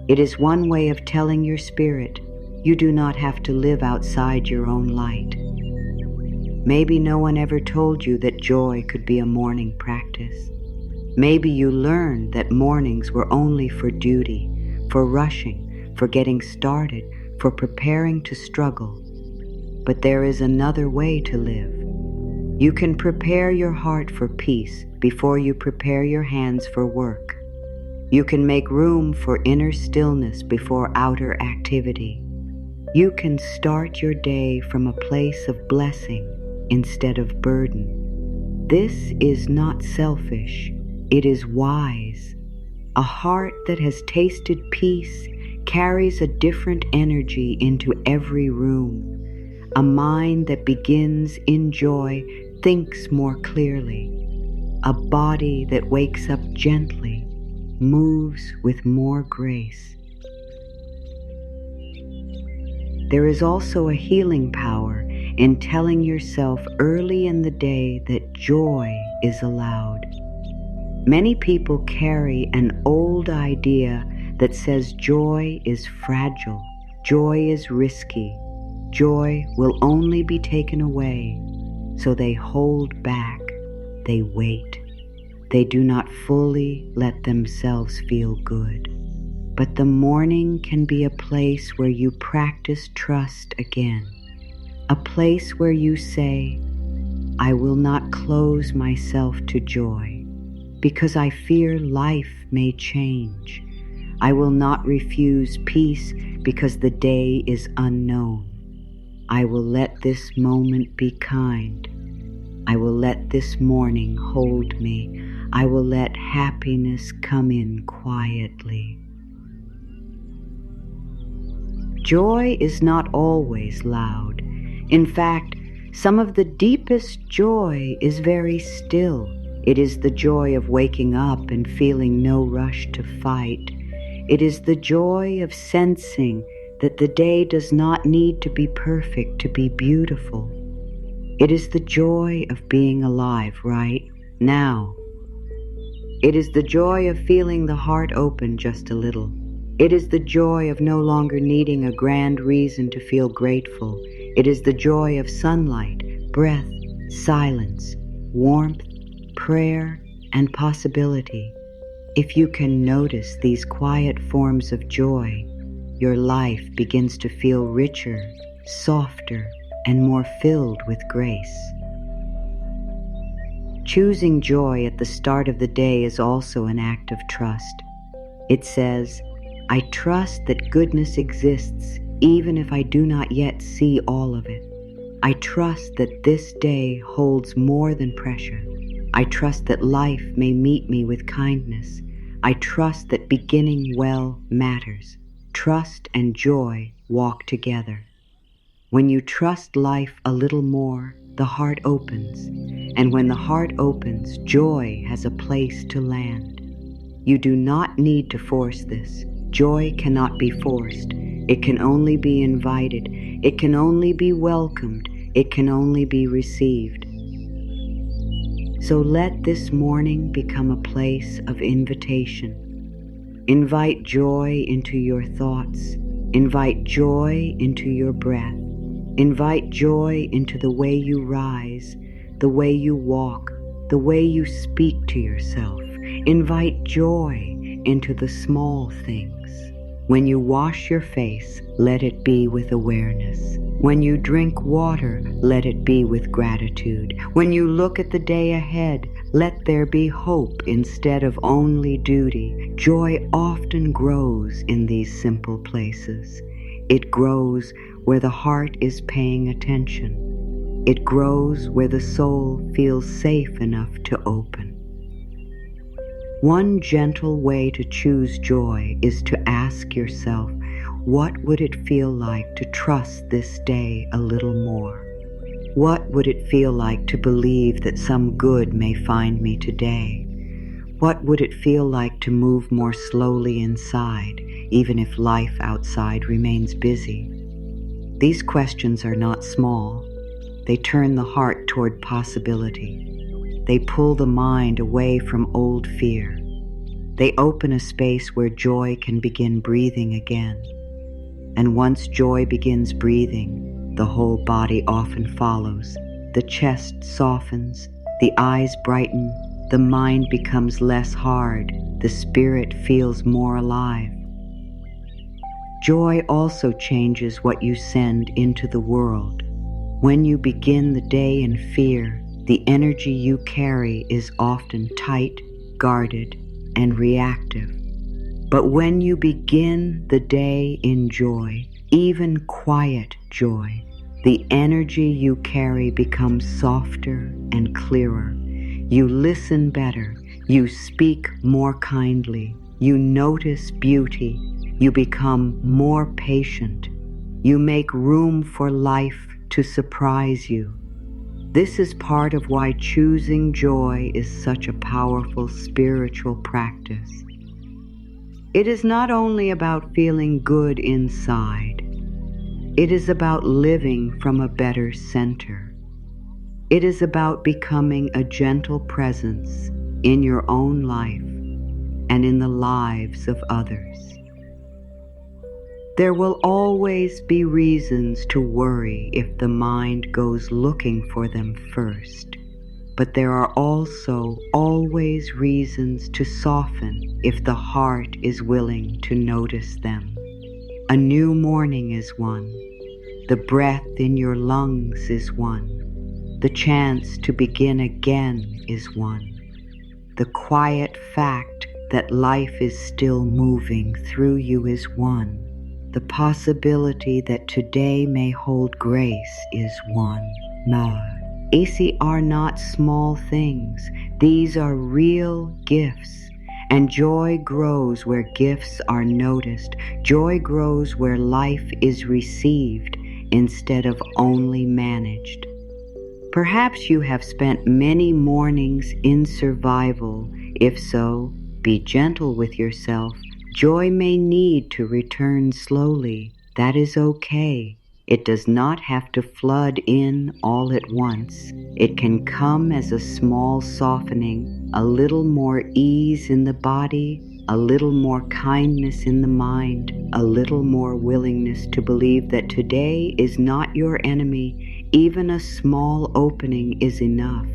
It is one way of telling your spirit, you do not have to live outside your own light. Maybe no one ever told you that joy could be a morning practice. Maybe you learned that mornings were only for duty, for rushing, for getting started, for preparing to struggle. But there is another way to live. You can prepare your heart for peace before you prepare your hands for work. You can make room for inner stillness before outer activity. You can start your day from a place of blessing instead of burden. This is not selfish. It is wise. A heart that has tasted peace carries a different energy into every room. A mind that begins in joy thinks more clearly. A body that wakes up gently moves with more grace. There is also a healing power in telling yourself early in the day that joy is allowed. Many people carry an old idea that says joy is fragile, joy is risky, joy will only be taken away. So they hold back, they wait. They do not fully let themselves feel good. But the morning can be a place where you practice trust again, a place where you say, I will not close myself to joy, because I fear life may change. I will not refuse peace because the day is unknown. I will let this moment be kind. I will let this morning hold me. I will let happiness come in quietly. Joy is not always loud. In fact, some of the deepest joy is very still. It is the joy of waking up and feeling no rush to fight. It is the joy of sensing that the day does not need to be perfect to be beautiful. It is the joy of being alive right now. It is the joy of feeling the heart open just a little. It is the joy of no longer needing a grand reason to feel grateful. It is the joy of sunlight, breath, silence, warmth, prayer, and possibility. If you can notice these quiet forms of joy, your life begins to feel richer, softer, and more filled with grace. Choosing joy at the start of the day is also an act of trust. It says, I trust that goodness exists even if I do not yet see all of it. I trust that this day holds more than pressure. I trust that life may meet me with kindness. I trust that beginning well matters. Trust and joy walk together. When you trust life a little more, the heart opens. And when the heart opens, joy has a place to land. You do not need to force this. Joy cannot be forced. It can only be invited. It can only be welcomed. It can only be received. So let this morning become a place of invitation. Invite joy into your thoughts. Invite joy into your breath. Invite joy into the way you rise, the way you walk, the way you speak to yourself. Invite joy into the small things. When you wash your face, let it be with awareness. When you drink water, let it be with gratitude. When you look at the day ahead, let there be hope instead of only duty. Joy often grows in these simple places. It grows where the heart is paying attention. It grows where the soul feels safe enough to open. One gentle way to choose joy is to ask yourself, what would it feel like to trust this day a little more? What would it feel like to believe that some good may find me today? What would it feel like to move more slowly inside, even if life outside remains busy? These questions are not small. They turn the heart toward possibility. They pull the mind away from old fear. They open a space where joy can begin breathing again. And once joy begins breathing, the whole body often follows. The chest softens, the eyes brighten, the mind becomes less hard, the spirit feels more alive. Joy also changes what you send into the world. When you begin the day in fear, the energy you carry is often tight, guarded, and reactive. But when you begin the day in joy, even quiet joy, the energy you carry becomes softer and clearer. You listen better. You speak more kindly. You notice beauty. You become more patient. You make room for life to surprise you. This is part of why choosing joy is such a powerful spiritual practice. It is not only about feeling good inside. It is about living from a better center. It is about becoming a gentle presence in your own life and in the lives of others. There will always be reasons to worry if the mind goes looking for them first, but there are also always reasons to soften if the heart is willing to notice them. A new morning is one. The breath in your lungs is one. The chance to begin again is one. The quiet fact that life is still moving through you is one. The possibility that today may hold grace is one. These are not small things. These are real gifts. And joy grows where gifts are noticed. Joy grows where life is received instead of only managed. Perhaps you have spent many mornings in survival. If so, be gentle with yourself. Joy may need to return slowly. That is okay. It does not have to flood in all at once. It can come as a small softening, a little more ease in the body, a little more kindness in the mind, a little more willingness to believe that today is not your enemy. Even a small opening is enough.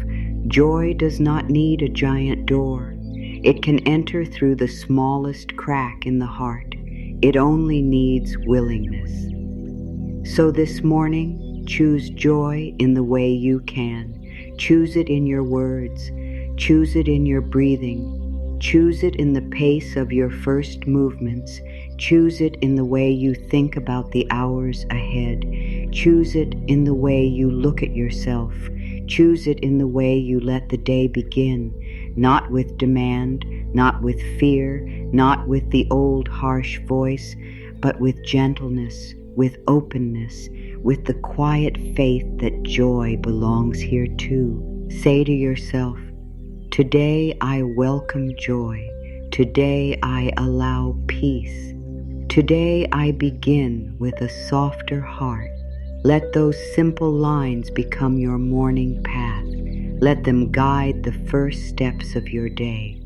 Joy does not need a giant door. It can enter through the smallest crack in the heart. It only needs willingness. So this morning, choose joy in the way you can. Choose it in your words. Choose it in your breathing. Choose it in the pace of your first movements. Choose it in the way you think about the hours ahead. Choose it in the way you look at yourself. Choose it in the way you let the day begin, not with demand, not with fear, not with the old harsh voice, but with gentleness, with openness, with the quiet faith that joy belongs here too. Say to yourself, today I welcome joy. Today I allow peace. Today I begin with a softer heart. Let those simple lines become your morning path. Let them guide the first steps of your day.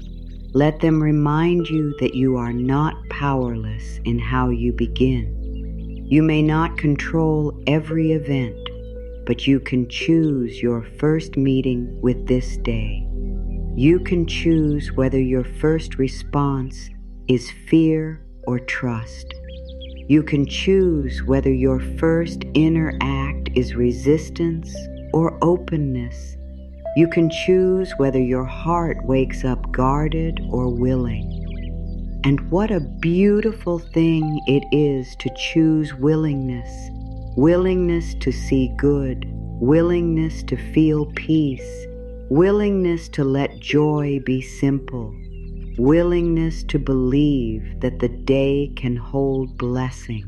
Let them remind you that you are not powerless in how you begin. You may not control every event, but you can choose your first meeting with this day. You can choose whether your first response is fear or trust. You can choose whether your first inner act is resistance or openness. You can choose whether your heart wakes up guarded or willing. And what a beautiful thing it is to choose willingness. Willingness to see good, willingness to feel peace, willingness to let joy be simple, willingness to believe that the day can hold blessing.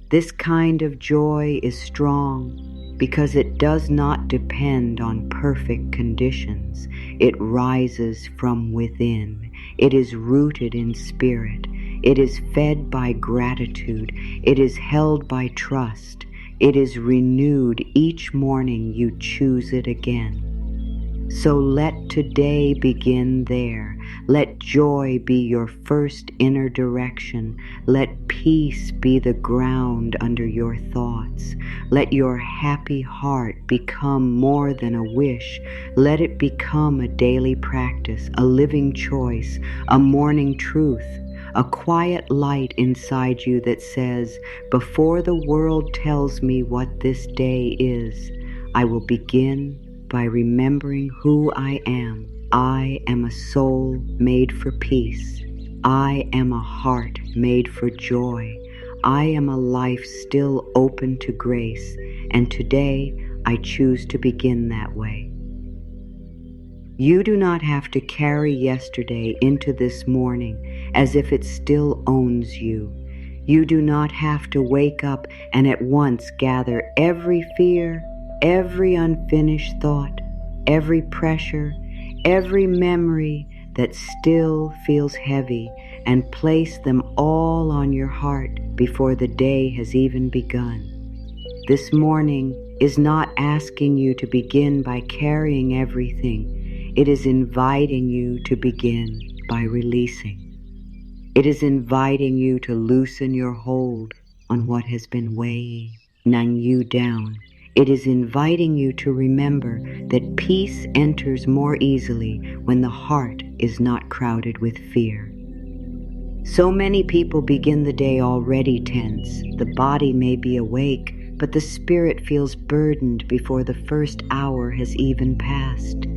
This kind of joy is strong because it does not depend on perfect conditions. It rises from within. It is rooted in spirit. It is fed by gratitude. It is held by trust. It is renewed each morning you choose it again. So let today begin there. Let joy be your first inner direction. Let peace be the ground under your thoughts. Let your happy heart become more than a wish. Let it become a daily practice, a living choice, a morning truth, a quiet light inside you that says, before the world tells me what this day is, I will begin by remembering who I am. I am a soul made for peace. I am a heart made for joy. I am a life still open to grace, and today I choose to begin that way. You do not have to carry yesterday into this morning as if it still owns you. You do not have to wake up and at once gather every fear, every unfinished thought, every pressure, every memory that still feels heavy, and place them all on your heart before the day has even begun. This morning is not asking you to begin by carrying everything. It is inviting you to begin by releasing. It is inviting you to loosen your hold on what has been weighing you down. It is inviting you to remember that peace enters more easily when the heart is not crowded with fear. So many people begin the day already tense. The body may be awake, but the spirit feels burdened before the first hour has even passed.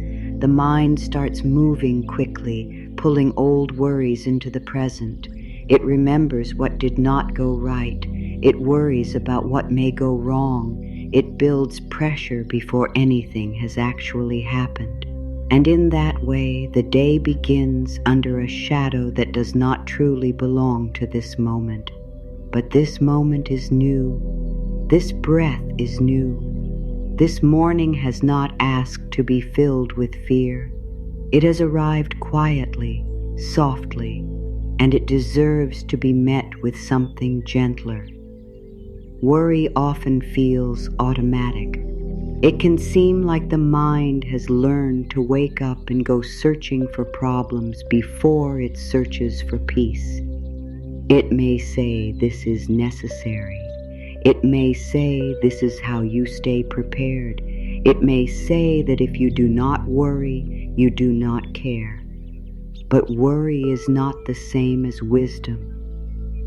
The mind starts moving quickly, pulling old worries into the present. It remembers what did not go right. It worries about what may go wrong. It builds pressure before anything has actually happened. And in that way, the day begins under a shadow that does not truly belong to this moment. But this moment is new. This breath is new. This morning has not asked to be filled with fear. It has arrived quietly, softly, and it deserves to be met with something gentler. Worry often feels automatic. It can seem like the mind has learned to wake up and go searching for problems before it searches for peace. It may say this is necessary. It may say this is how you stay prepared. It may say that if you do not worry, you do not care. But worry is not the same as wisdom.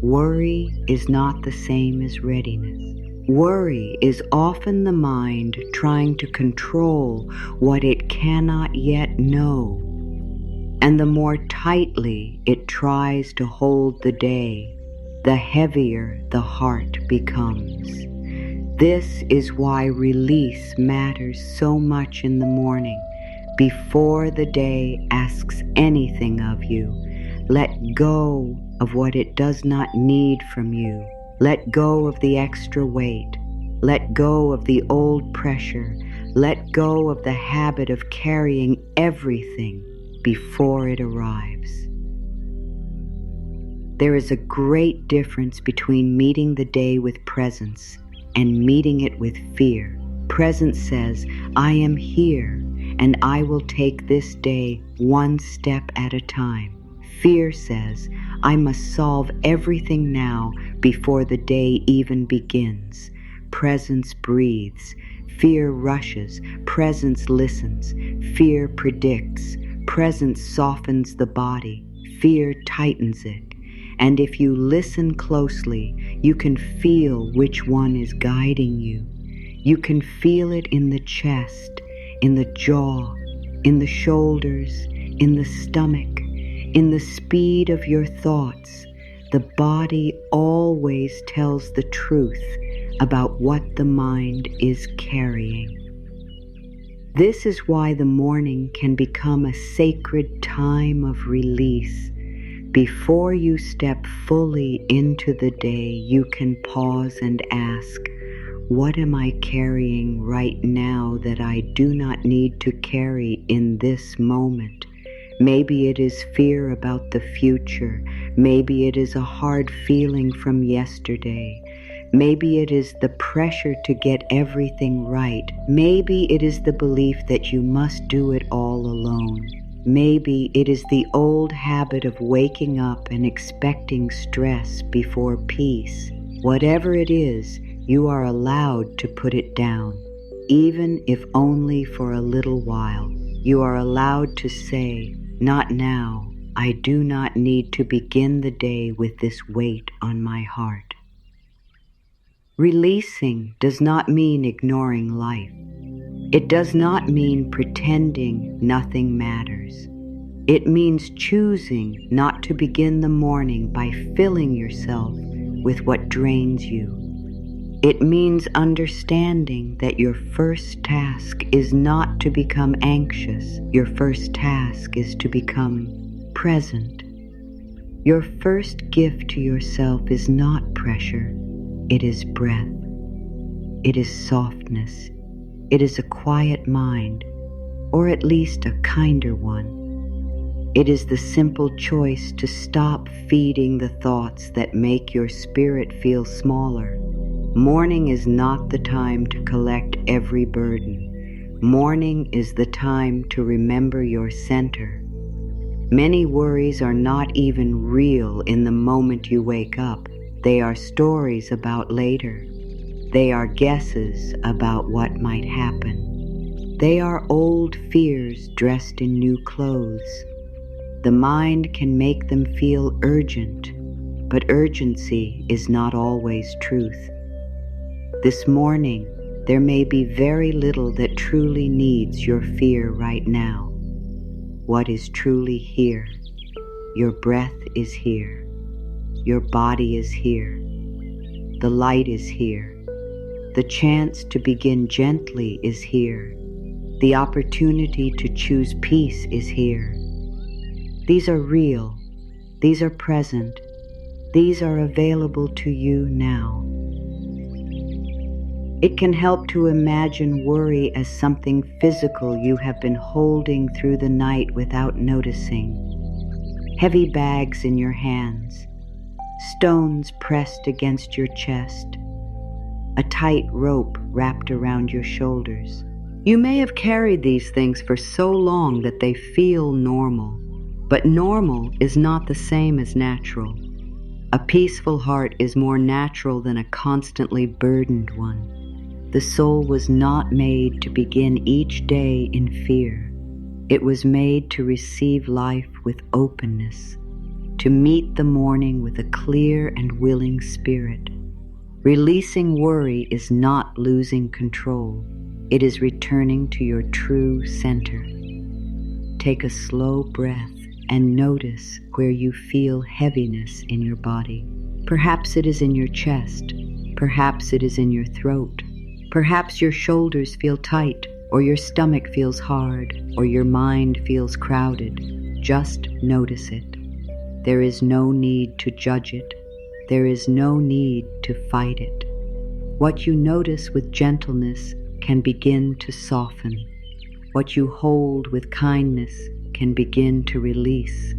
Worry is not the same as readiness. Worry is often the mind trying to control what it cannot yet know. And the more tightly it tries to hold the day, the heavier the heart becomes. This is why release matters so much in the morning. Before the day asks anything of you, let go of what it does not need from you. Let go of the extra weight. Let go of the old pressure. Let go of the habit of carrying everything before it arrives. There is a great difference between meeting the day with presence and meeting it with fear. Presence says, I am here and I will take this day one step at a time. Fear says, I must solve everything now before the day even begins. Presence breathes. Fear rushes. Presence listens. Fear predicts. Presence softens the body. Fear tightens it. And if you listen closely, you can feel which one is guiding you. You can feel it in the chest, in the jaw, in the shoulders, in the stomach, in the speed of your thoughts. The body always tells the truth about what the mind is carrying. This is why the morning can become a sacred time of release. Before you step fully into the day, you can pause and ask, what am I carrying right now that I do not need to carry in this moment? Maybe it is fear about the future. Maybe it is a hard feeling from yesterday. Maybe it is the pressure to get everything right. Maybe it is the belief that you must do it all alone. Maybe it is the old habit of waking up and expecting stress before peace. Whatever it is, you are allowed to put it down, even if only for a little while. You are allowed to say, not now. I do not need to begin the day with this weight on my heart. Releasing does not mean ignoring life. It does not mean pretending nothing matters. It means choosing not to begin the morning by filling yourself with what drains you. It means understanding that your first task is not to become anxious. Your first task is to become present. Your first gift to yourself is not pressure. It is breath. It is softness. It is a quiet mind, or at least a kinder one. It is the simple choice to stop feeding the thoughts that make your spirit feel smaller. Morning is not the time to collect every burden. Morning is the time to remember your center. Many worries are not even real in the moment you wake up. They are stories about later. They are guesses about what might happen. They are old fears dressed in new clothes. The mind can make them feel urgent, but urgency is not always truth. This morning, there may be very little that truly needs your fear right now. What is truly here? Your breath is here. Your body is here. The light is here. The chance to begin gently is here. The opportunity to choose peace is here. These are real. These are present. These are available to you now. It can help to imagine worry as something physical you have been holding through the night without noticing. Heavy bags in your hands, stones pressed against your chest, a tight rope wrapped around your shoulders. You may have carried these things for so long that they feel normal, but normal is not the same as natural. A peaceful heart is more natural than a constantly burdened one. The soul was not made to begin each day in fear. It was made to receive life with openness, to meet the morning with a clear and willing spirit. Releasing worry is not losing control. It is returning to your true center. Take a slow breath and notice where you feel heaviness in your body. Perhaps it is in your chest. Perhaps it is in your throat. Perhaps your shoulders feel tight, or your stomach feels hard, or your mind feels crowded. Just notice it. There is no need to judge it. There is no need to fight it. What you notice with gentleness can begin to soften. What you hold with kindness can begin to release.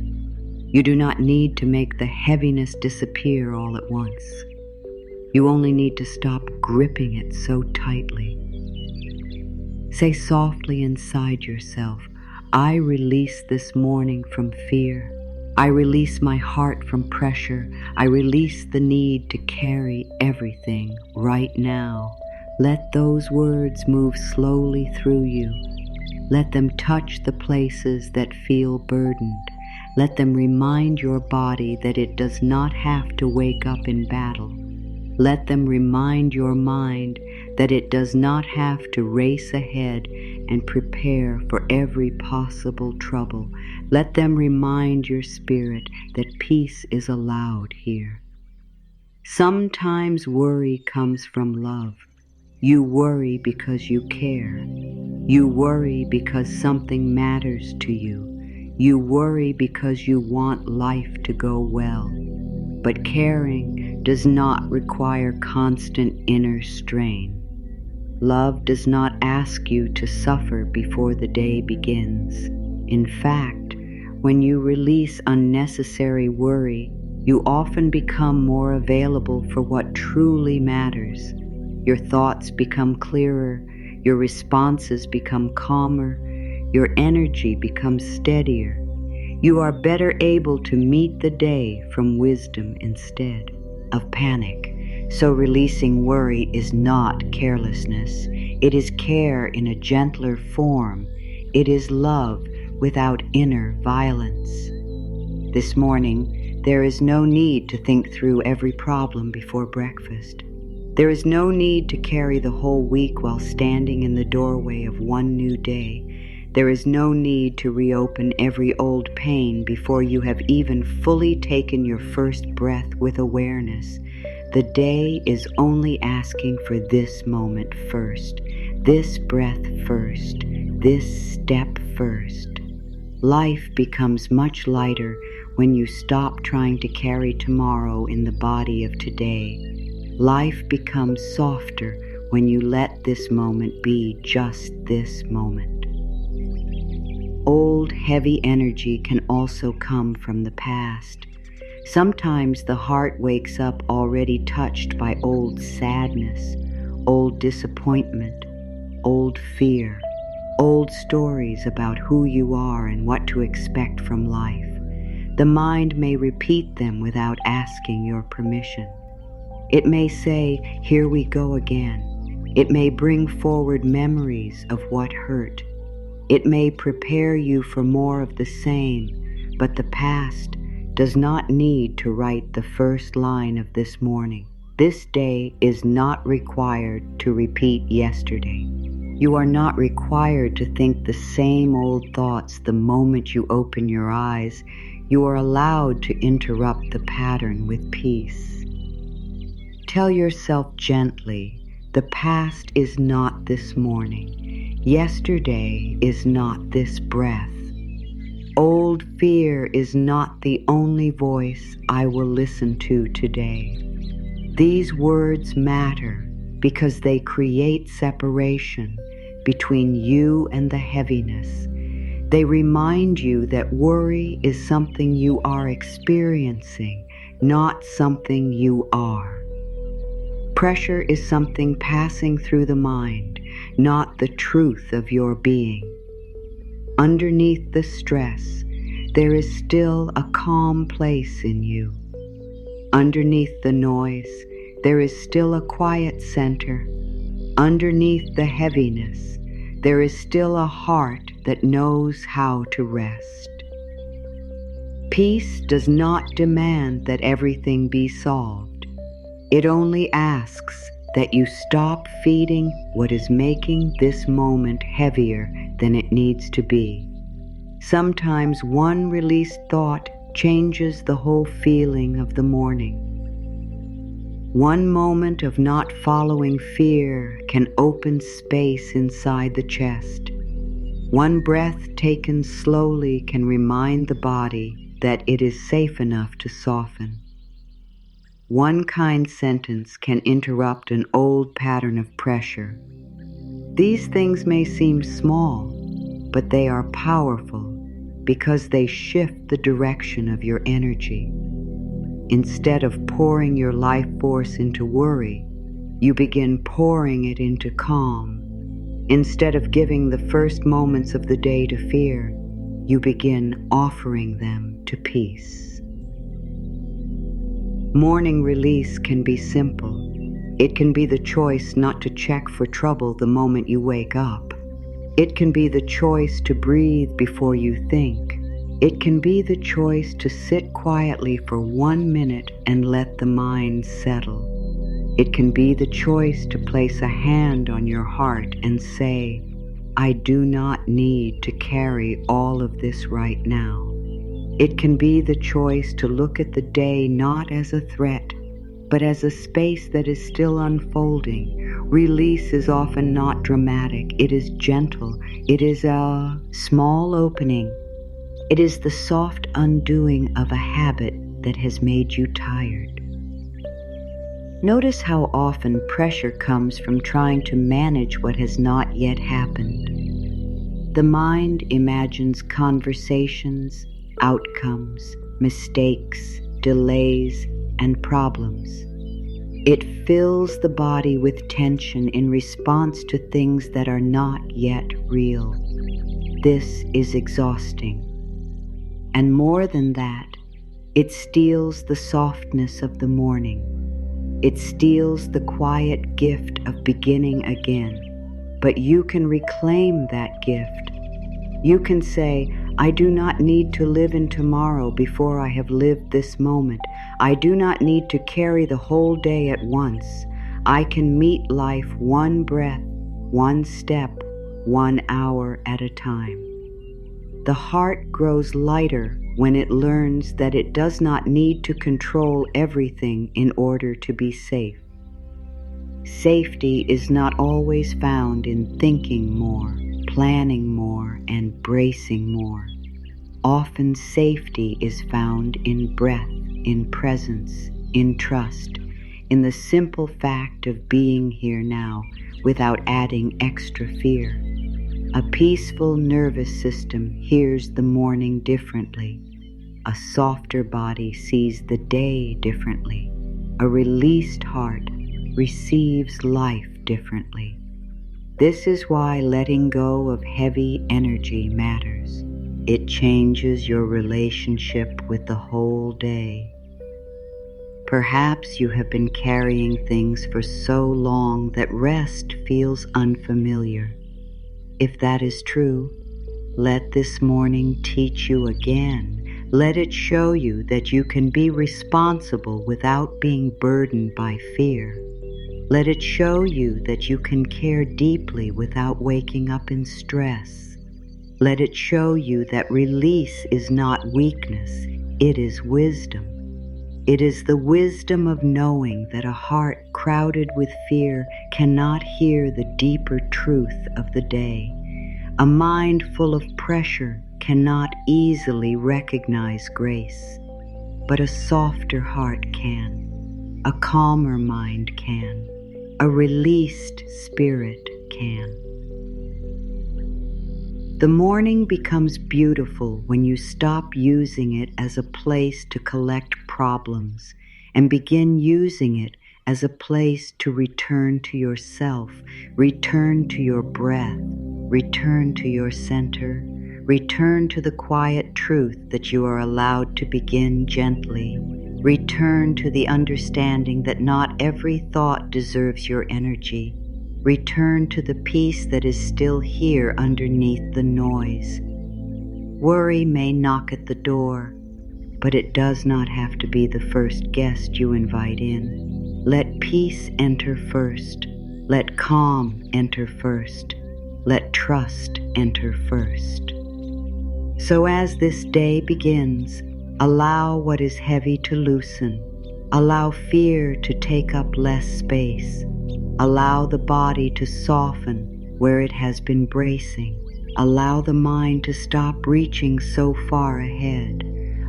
You do not need to make the heaviness disappear all at once. You only need to stop gripping it so tightly. Say softly inside yourself, I release this morning from fear. I release my heart from pressure. I release the need to carry everything right now. Let those words move slowly through you. Let them touch the places that feel burdened. Let them remind your body that it does not have to wake up in battle. Let them remind your mind that it does not have to race ahead and prepare for every possible trouble. Let them remind your spirit that peace is allowed here. Sometimes worry comes from love. You worry because you care. You worry because something matters to you. You worry because you want life to go well. But caring does not require constant inner strain. Love does not ask you to suffer before the day begins. In fact, when you release unnecessary worry, you often become more available for what truly matters. Your thoughts become clearer, your responses become calmer, your energy becomes steadier. You are better able to meet the day from wisdom instead of panic. So releasing worry is not carelessness. It is care in a gentler form. It is love without inner violence. This morning, there is no need to think through every problem before breakfast. There is no need to carry the whole week while standing in the doorway of one new day. There is no need to reopen every old pain before you have even fully taken your first breath with awareness. The day is only asking for this moment first, this breath first, this step first. Life becomes much lighter when you stop trying to carry tomorrow in the body of today. Life becomes softer when you let this moment be just this moment. Old, heavy energy can also come from the past. Sometimes the heart wakes up already touched by old sadness, old disappointment, old fear. old stories about who you are and what to expect from life. The mind may repeat them without asking your permission. It may say, "Here we go again." It may bring forward memories of what hurt. It may prepare you for more of the same, but the past does not need to write the first line of this morning. This day is not required to repeat yesterday. You are not required to think the same old thoughts the moment you open your eyes. You are allowed to interrupt the pattern with peace. Tell yourself gently, the past is not this morning. Yesterday is not this breath. Old fear is not the only voice I will listen to today. These words matter because they create separation between you and the heaviness. They remind you that worry is something you are experiencing, not something you are. Pressure is something passing through the mind, not the truth of your being. Underneath the stress, there is still a calm place in you. Underneath the noise, there is still a quiet center. Underneath the heaviness, there is still a heart that knows how to rest. Peace does not demand that everything be solved. It only asks that you stop feeding what is making this moment heavier than it needs to be. Sometimes one released thought changes the whole feeling of the morning. One moment of not following fear can open space inside the chest. One breath taken slowly can remind the body that it is safe enough to soften. One kind sentence can interrupt an old pattern of pressure. These things may seem small, but they are powerful because they shift the direction of your energy. Instead of pouring your life force into worry, you begin pouring it into calm. Instead of giving the first moments of the day to fear, you begin offering them to peace. Morning release can be simple. It can be the choice not to check for trouble the moment you wake up. It can be the choice to breathe before you think. It can be the choice to sit quietly for 1 minute and let the mind settle. It can be the choice to place a hand on your heart and say, "I do not need to carry all of this right now." It can be the choice to look at the day not as a threat, but as a space that is still unfolding. Release is often not dramatic. It is gentle. It is a small opening. It is the soft undoing of a habit that has made you tired. Notice how often pressure comes from trying to manage what has not yet happened. The mind imagines conversations, outcomes, mistakes, delays, and problems. It fills the body with tension in response to things that are not yet real. This is exhausting. And more than that, it steals the softness of the morning. It steals the quiet gift of beginning again. But you can reclaim that gift. You can say, "I do not need to live in tomorrow before I have lived this moment. I do not need to carry the whole day at once. I can meet life one breath, one step, 1 hour at a time." The heart grows lighter when it learns that it does not need to control everything in order to be safe. Safety is not always found in thinking more, planning more, and bracing more. Often safety is found in breath, in presence, in trust, in the simple fact of being here now without adding extra fear. A peaceful nervous system hears the morning differently. A softer body sees the day differently. A released heart receives life differently. This is why letting go of heavy energy matters. It changes your relationship with the whole day. Perhaps you have been carrying things for so long that rest feels unfamiliar. If that is true, let this morning teach you again. Let it show you that you can be responsible without being burdened by fear. Let it show you that you can care deeply without waking up in stress. Let it show you that release is not weakness, it is wisdom. It is the wisdom of knowing that a heart crowded with fear cannot hear the deeper truth of the day. A mind full of pressure cannot easily recognize grace, but a softer heart can, a calmer mind can, a released spirit can. The morning becomes beautiful when you stop using it as a place to collect problems and begin using it as a place to return to yourself, return to your breath, return to your center, return to the quiet truth that you are allowed to begin gently, return to the understanding that not every thought deserves your energy. Return to the peace that is still here underneath the noise. Worry may knock at the door, but it does not have to be the first guest you invite in. Let peace enter first. Let calm enter first. Let trust enter first. So as this day begins, allow what is heavy to loosen. Allow fear to take up less space. Allow the body to soften where it has been bracing. Allow the mind to stop reaching so far ahead.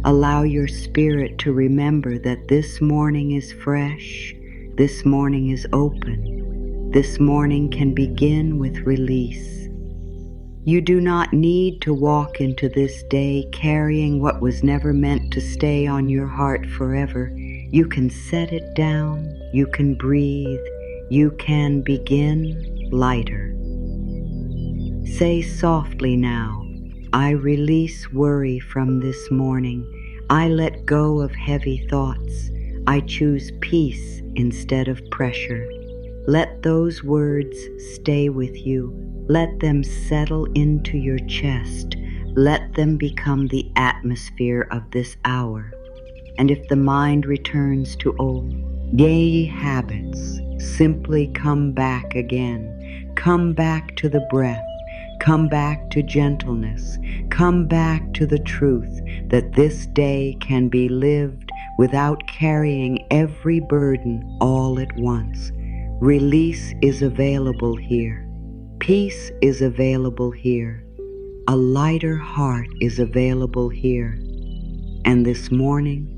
Allow your spirit to remember that this morning is fresh. This morning is open. This morning can begin with release. You do not need to walk into this day carrying what was never meant to stay on your heart forever. You can set it down. You can breathe. You can begin lighter. Say softly now, I release worry from this morning. I let go of heavy thoughts. I choose peace instead of pressure. Let those words stay with you. Let them settle into your chest. Let them become the atmosphere of this hour. And if the mind returns to old, gay habits, simply come back again. Come back to the breath. Come back to gentleness. Come back to the truth that this day can be lived without carrying every burden all at once. Release is available here. Peace is available here. A lighter heart is available here. And this morning,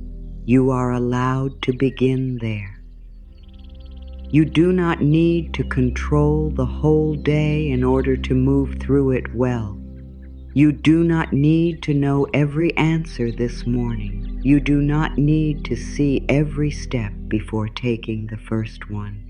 you are allowed to begin there. You do not need to control the whole day in order to move through it well. You do not need to know every answer this morning. You do not need to see every step before taking the first one.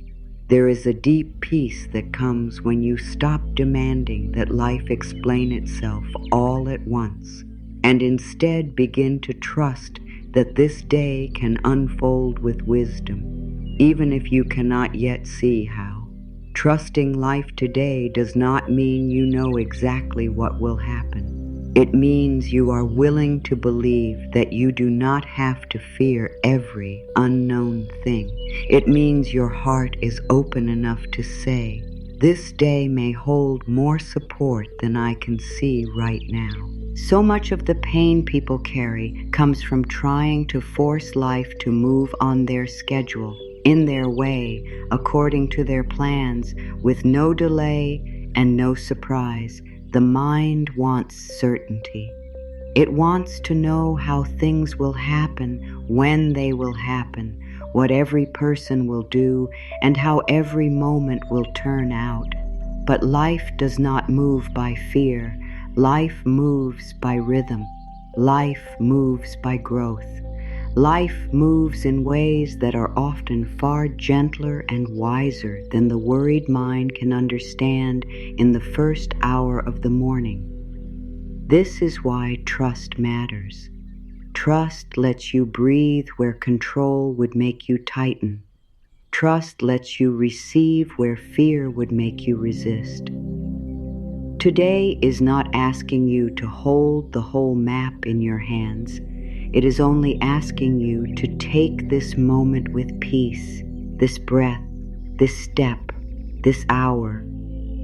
There is a deep peace that comes when you stop demanding that life explain itself all at once, and instead begin to trust that this day can unfold with wisdom, even if you cannot yet see how. Trusting life today does not mean you know exactly what will happen. It means you are willing to believe that you do not have to fear every unknown thing. It means your heart is open enough to say, this day may hold more support than I can see right now. So much of the pain people carry comes from trying to force life to move on their schedule, in their way, according to their plans, with no delay and no surprise. The mind wants certainty. It wants to know how things will happen, when they will happen, what every person will do, and how every moment will turn out. But life does not move by fear. Life moves by rhythm. Life moves by growth. Life moves in ways that are often far gentler and wiser than the worried mind can understand in the first hour of the morning. This is why trust matters. Trust lets you breathe where control would make you tighten. Trust lets you receive where fear would make you resist. Today is not asking you to hold the whole map in your hands. It is only asking you to take this moment with peace, this breath, this step, this hour.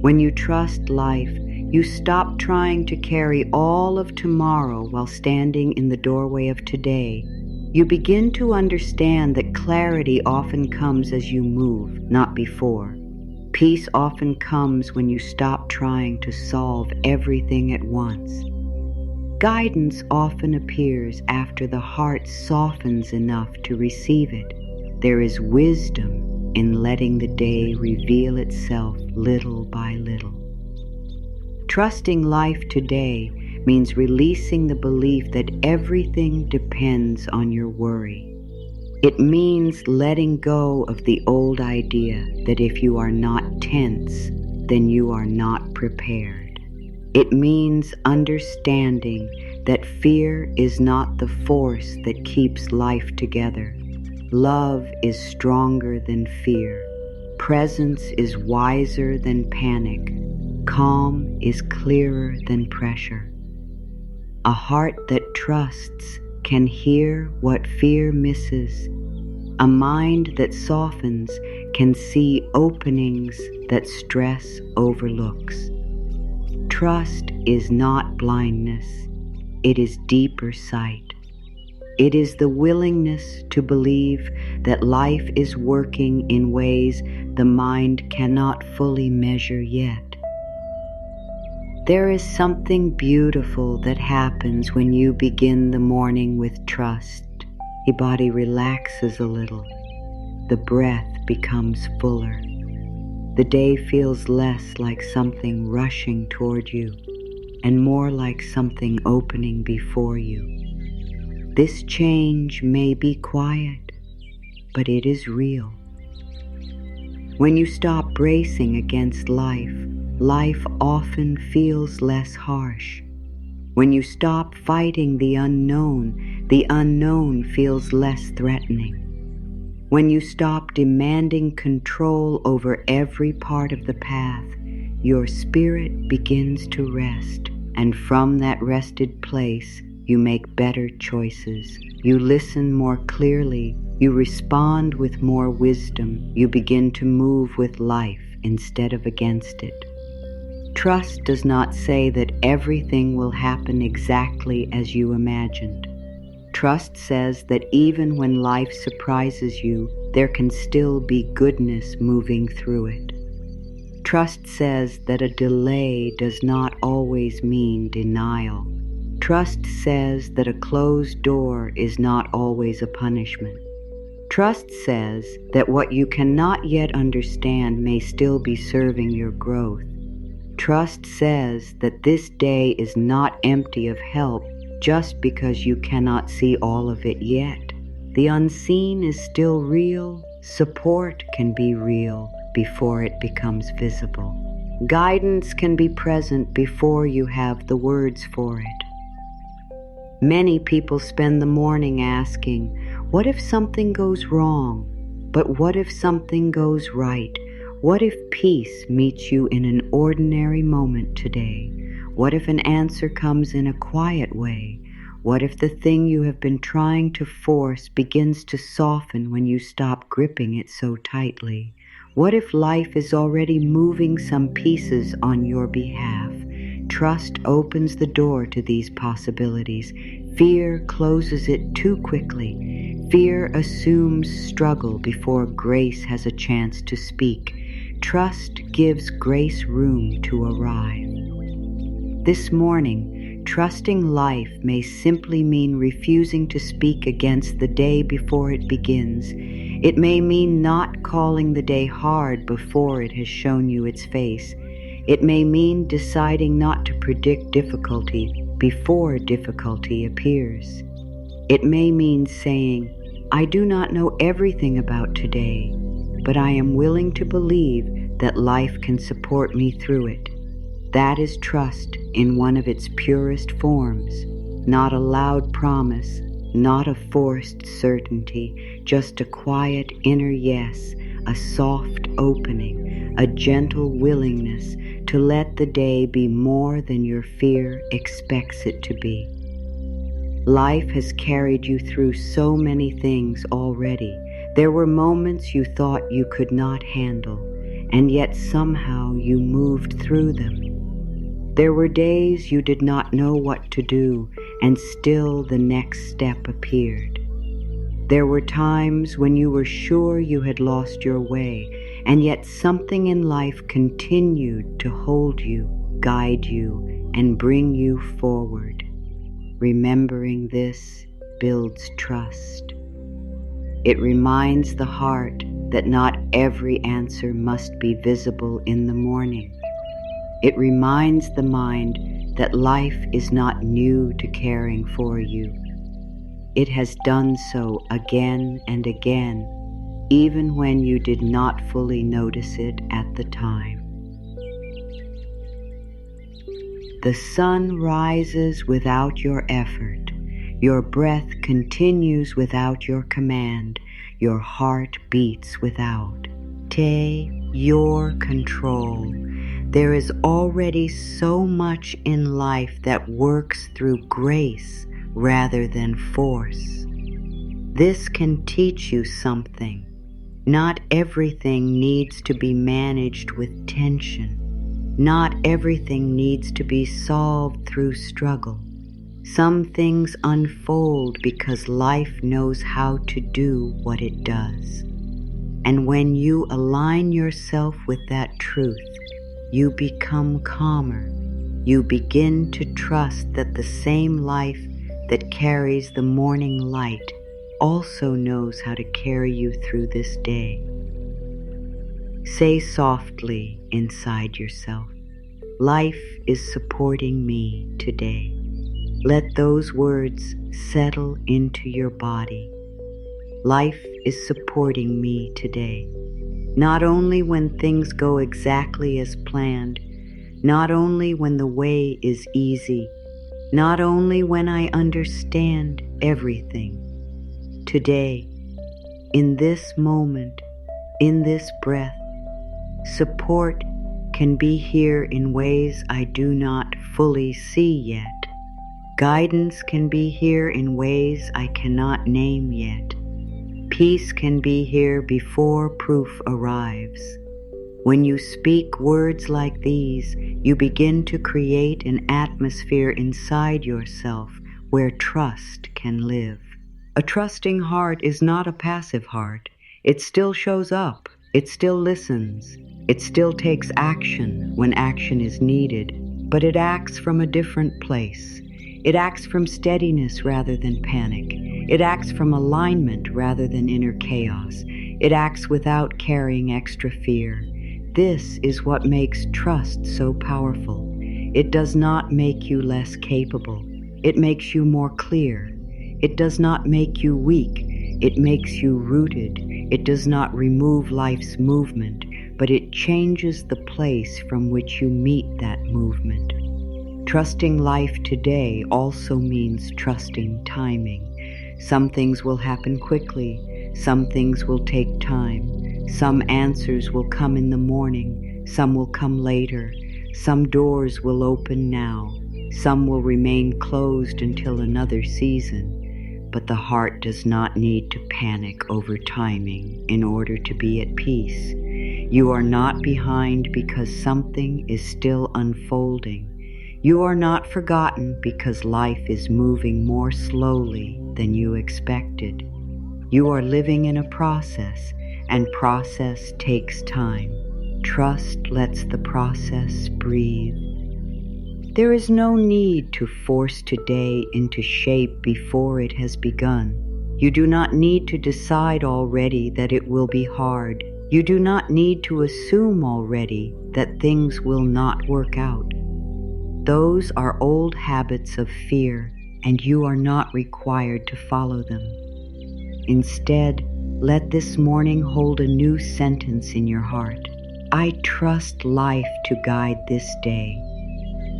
When you trust life, you stop trying to carry all of tomorrow while standing in the doorway of today. You begin to understand that clarity often comes as you move, not before. Peace often comes when you stop trying to solve everything at once. Guidance often appears after the heart softens enough to receive it. There is wisdom in letting the day reveal itself little by little. Trusting life today means releasing the belief that everything depends on your worry. It means letting go of the old idea that if you are not tense, then you are not prepared. It means understanding that fear is not the force that keeps life together. Love is stronger than fear. Presence is wiser than panic. Calm is clearer than pressure. A heart that trusts can hear what fear misses. A mind that softens can see openings that stress overlooks. Trust is not blindness, it is deeper sight. It is the willingness to believe that life is working in ways the mind cannot fully measure yet. There is something beautiful that happens when you begin the morning with trust. Your body relaxes a little. The breath becomes fuller. The day feels less like something rushing toward you and more like something opening before you. This change may be quiet, but it is real. When you stop bracing against life, life often feels less harsh. When you stop fighting the unknown feels less threatening. When you stop demanding control over every part of the path, your spirit begins to rest, and from that rested place, you make better choices. You listen more clearly, you respond with more wisdom, you begin to move with life instead of against it. Trust does not say that everything will happen exactly as you imagined. Trust says that even when life surprises you, there can still be goodness moving through it. Trust says that a delay does not always mean denial. Trust says that a closed door is not always a punishment. Trust says that what you cannot yet understand may still be serving your growth. Trust says that this day is not empty of help just because you cannot see all of it yet. The unseen is still real. Support can be real before it becomes visible. Guidance can be present before you have the words for it. Many people spend the morning asking, what if something goes wrong? But what if something goes right? What if peace meets you in an ordinary moment today? What if an answer comes in a quiet way? What if the thing you have been trying to force begins to soften when you stop gripping it so tightly? What if life is already moving some pieces on your behalf? Trust opens the door to these possibilities. Fear closes it too quickly. Fear assumes struggle before grace has a chance to speak. Trust gives grace room to arrive. This morning, trusting life may simply mean refusing to speak against the day before it begins. It may mean not calling the day hard before it has shown you its face. It may mean deciding not to predict difficulty before difficulty appears. It may mean saying, I do not know everything about today, but I am willing to believe that life can support me through it. That is trust in one of its purest forms, not a loud promise, not a forced certainty, just a quiet inner yes, a soft opening, a gentle willingness to let the day be more than your fear expects it to be. Life has carried you through so many things already. There were moments you thought you could not handle, and yet somehow you moved through them. There were days you did not know what to do, and still the next step appeared. There were times when you were sure you had lost your way, and yet something in life continued to hold you, guide you, and bring you forward. Remembering this builds trust. It reminds the heart that not every answer must be visible in the morning. It reminds the mind that life is not new to caring for you. It has done so again and again, even when you did not fully notice it at the time. The sun rises without your effort. Your breath continues without your command. Your heart beats without your control. There is already so much in life that works through grace rather than force. This can teach you something. Not everything needs to be managed with tension. Not everything needs to be solved through struggle. Some things unfold because life knows how to do what it does. And when you align yourself with that truth, you become calmer. You begin to trust that the same life that carries the morning light also knows how to carry you through this day. Say softly inside yourself, life is supporting me today. Let those words settle into your body. Life is supporting me today. Not only when things go exactly as planned, not only when the way is easy, not only when I understand everything. Today, in this moment, in this breath, support can be here in ways I do not fully see yet. Guidance can be here in ways I cannot name yet. Peace can be here before proof arrives. When you speak words like these, you begin to create an atmosphere inside yourself where trust can live. A trusting heart is not a passive heart. It still shows up. It still listens. It still takes action when action is needed, but it acts from a different place. It acts from steadiness rather than panic. It acts from alignment rather than inner chaos. It acts without carrying extra fear. This is what makes trust so powerful. It does not make you less capable. It makes you more clear. It does not make you weak. It makes you rooted. It does not remove life's movement, but it changes the place from which you meet that movement. Trusting life today also means trusting timing. Some things will happen quickly. Some things will take time. Some answers will come in the morning. Some will come later. Some doors will open now. Some will remain closed until another season. But the heart does not need to panic over timing in order to be at peace. You are not behind because something is still unfolding. You are not forgotten because life is moving more slowly than you expected. You are living in a process, and process takes time. Trust lets the process breathe. There is no need to force today into shape before it has begun. You do not need to decide already that it will be hard. You do not need to assume already that things will not work out. Those are old habits of fear and you are not required to follow them. Instead, let this morning hold a new sentence in your heart. I trust life to guide this day.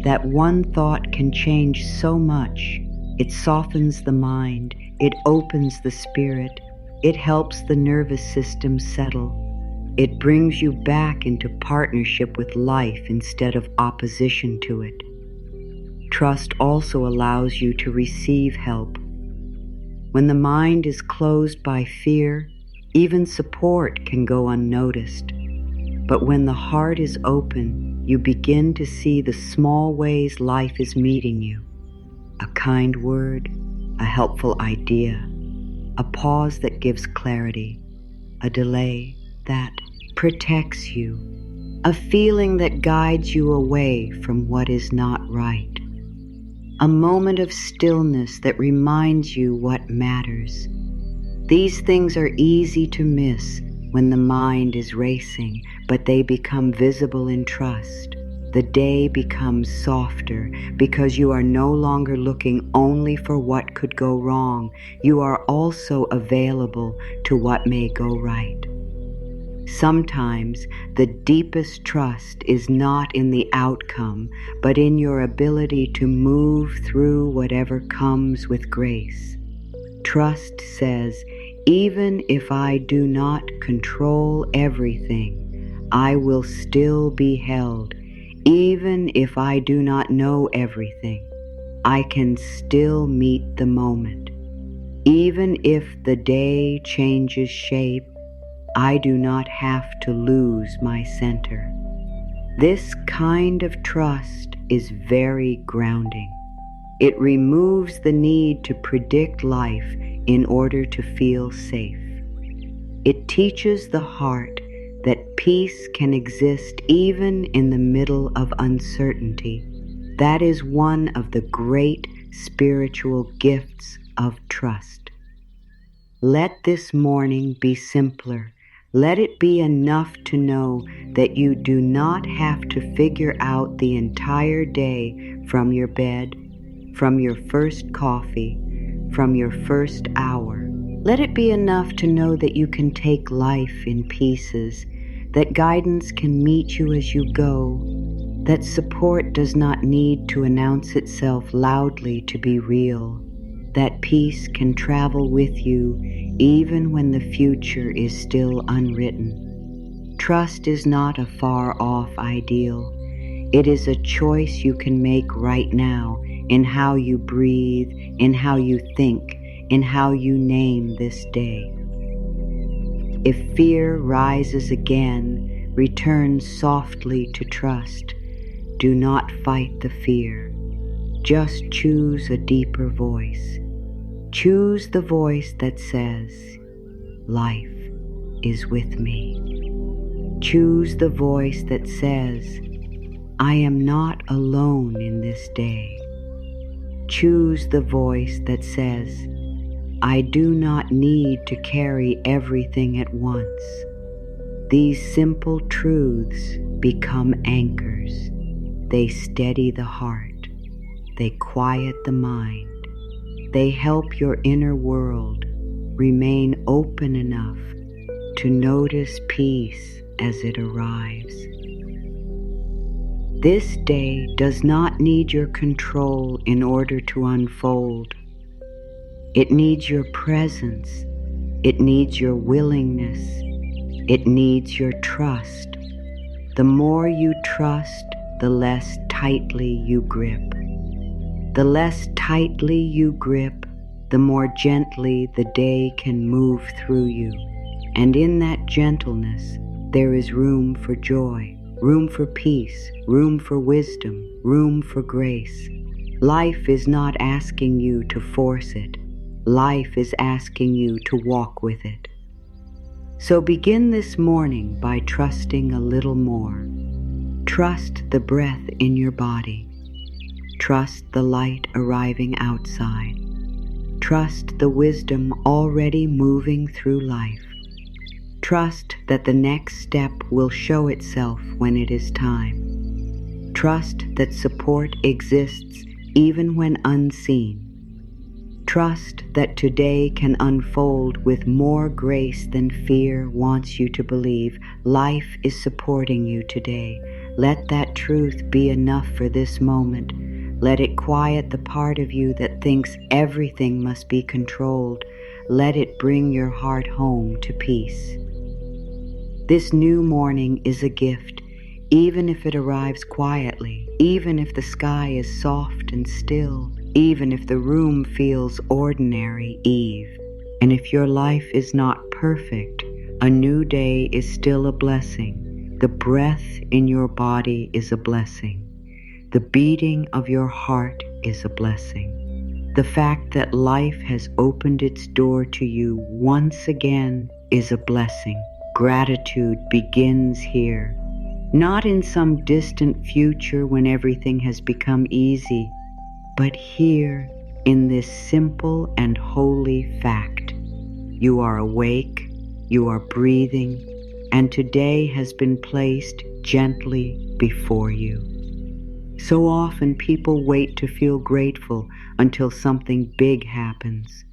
That one thought can change so much. It softens the mind, it opens the spirit, it helps the nervous system settle. It brings you back into partnership with life instead of opposition to it. Trust also allows you to receive help. When the mind is closed by fear, even support can go unnoticed. But when the heart is open, you begin to see the small ways life is meeting you. A kind word, a helpful idea, a pause that gives clarity, a delay that protects you, a feeling that guides you away from what is not right, a moment of stillness that reminds you what matters. These things are easy to miss when the mind is racing, but they become visible in trust. The day becomes softer because you are no longer looking only for what could go wrong. You are also available to what may go right. Sometimes the deepest trust is not in the outcome, but in your ability to move through whatever comes with grace. Trust says, even if I do not control everything, I will still be held. Even if I do not know everything, I can still meet the moment. Even if the day changes shape, I do not have to lose my center. This kind of trust is very grounding. It removes the need to predict life in order to feel safe. It teaches the heart that peace can exist even in the middle of uncertainty. That is one of the great spiritual gifts of trust. Let this morning be simpler. Let it be enough to know that you do not have to figure out the entire day from your bed, from your first coffee, from your first hour. Let it be enough to know that you can take life in pieces, that guidance can meet you as you go, that support does not need to announce itself loudly to be real, that peace can travel with you even when the future is still unwritten. Trust is not a far-off ideal. It is a choice you can make right now in how you breathe, in how you think, in how you name this day. If fear rises again, return softly to trust. Do not fight the fear. Just choose a deeper voice. Choose the voice that says, life is with me. Choose the voice that says, I am not alone in this day. Choose the voice that says, I do not need to carry everything at once. These simple truths become anchors. They steady the heart. They quiet the mind. They help your inner world remain open enough to notice peace as it arrives. This day does not need your control in order to unfold. It needs your presence. It needs your willingness. It needs your trust. The more you trust, the less tightly you grip. The less tightly you grip, the more gently the day can move through you. And in that gentleness, there is room for joy, room for peace, room for wisdom, room for grace. Life is not asking you to force it. Life is asking you to walk with it. So begin this morning by trusting a little more. Trust the breath in your body. Trust the light arriving outside. Trust the wisdom already moving through life. Trust that the next step will show itself when it is time. Trust that support exists even when unseen. Trust that today can unfold with more grace than fear wants you to believe. Life is supporting you today. Let that truth be enough for this moment. Let it quiet the part of you that thinks everything must be controlled. Let it bring your heart home to peace. This new morning is a gift, even if it arrives quietly, even if the sky is soft and still, even if the room feels ordinary eve. And if your life is not perfect, a new day is still a blessing. The breath in your body is a blessing. The beating of your heart is a blessing. The fact that life has opened its door to you once again is a blessing. Gratitude begins here, not in some distant future when everything has become easy, but here in this simple and holy fact. You are awake, you are breathing, and today has been placed gently before you. So often people wait to feel grateful until something big happens.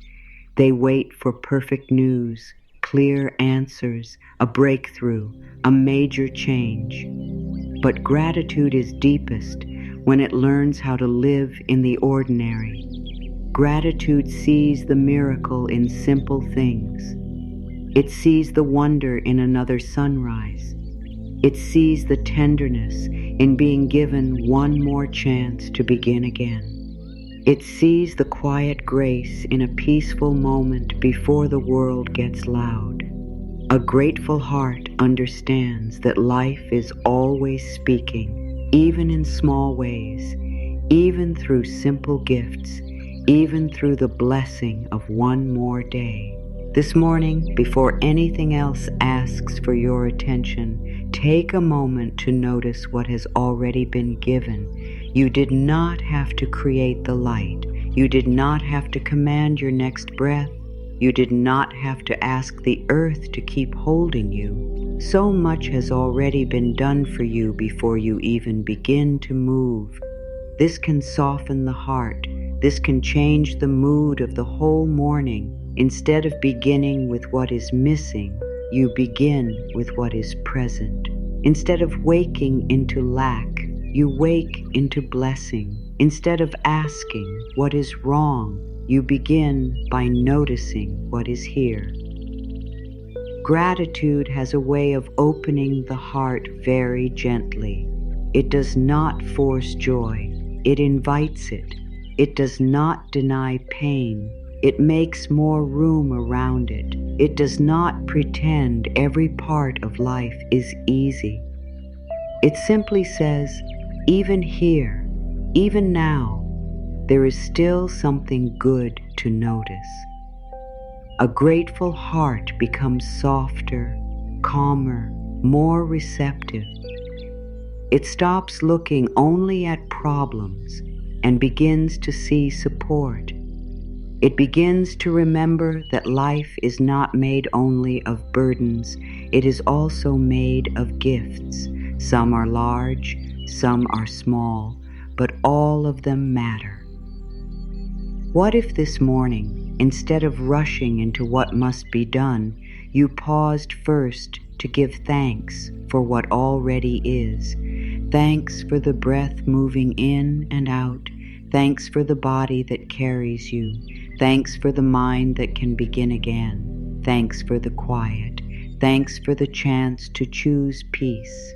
They wait for perfect news, clear answers, a breakthrough, a major change. But gratitude is deepest when it learns how to live in the ordinary. Gratitude sees the miracle in simple things. It sees the wonder in another sunrise. It sees the tenderness in being given one more chance to begin again. It sees the quiet grace in a peaceful moment before the world gets loud. A grateful heart understands that life is always speaking, even in small ways, even through simple gifts, even through the blessing of one more day. This morning, before anything else asks for your attention, take a moment to notice what has already been given. You did not have to create the light. You did not have to command your next breath. You did not have to ask the earth to keep holding you. So much has already been done for you before you even begin to move. This can soften the heart. This can change the mood of the whole morning. Instead of beginning with what is missing, you begin with what is present. Instead of waking into lack, you wake into blessing. Instead of asking what is wrong, you begin by noticing what is here. Gratitude has a way of opening the heart very gently. It does not force joy. It invites it. It does not deny pain. It makes more room around it. It does not pretend every part of life is easy. It simply says, even here, even now, there is still something good to notice. A grateful heart becomes softer, calmer, more receptive. It stops looking only at problems and begins to see support. It begins to remember that life is not made only of burdens, it is also made of gifts. Some are large, some are small, but all of them matter. What if this morning, instead of rushing into what must be done, you paused first to give thanks for what already is? Thanks for the breath moving in and out. Thanks for the body that carries you. Thanks for the mind that can begin again. Thanks for the quiet. Thanks for the chance to choose peace.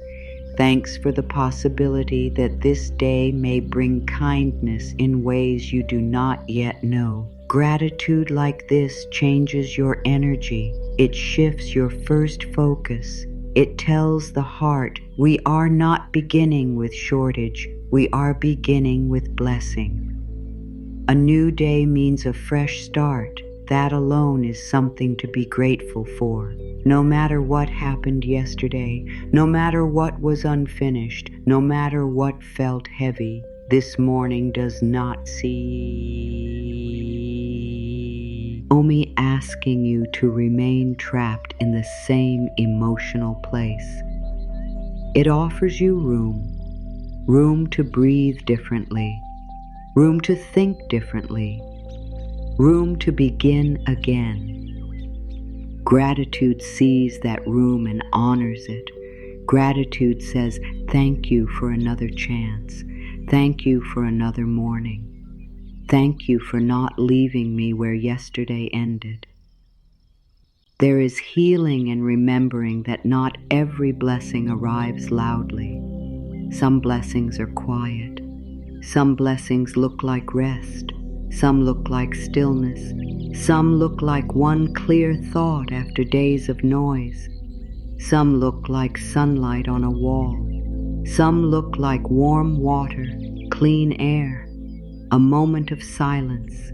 Thanks for the possibility that this day may bring kindness in ways you do not yet know. Gratitude like this changes your energy. It shifts your first focus. It tells the heart, we are not beginning with shortage. We are beginning with blessing. A new day means a fresh start. That alone is something to be grateful for. No matter what happened yesterday, no matter what was unfinished, no matter what felt heavy, this morning does not see only asking you to remain trapped in the same emotional place. It offers you room to breathe differently, room to think differently, room to begin again. Gratitude sees that room and honors it. Gratitude says, thank you for another chance. Thank you for another morning. Thank you for not leaving me where yesterday ended. There is healing in remembering that not every blessing arrives loudly. Some blessings are quiet. Some blessings look like rest. Some look like stillness. Some look like one clear thought after days of noise. Some look like sunlight on a wall. Some look like warm water, clean air, a moment of silence,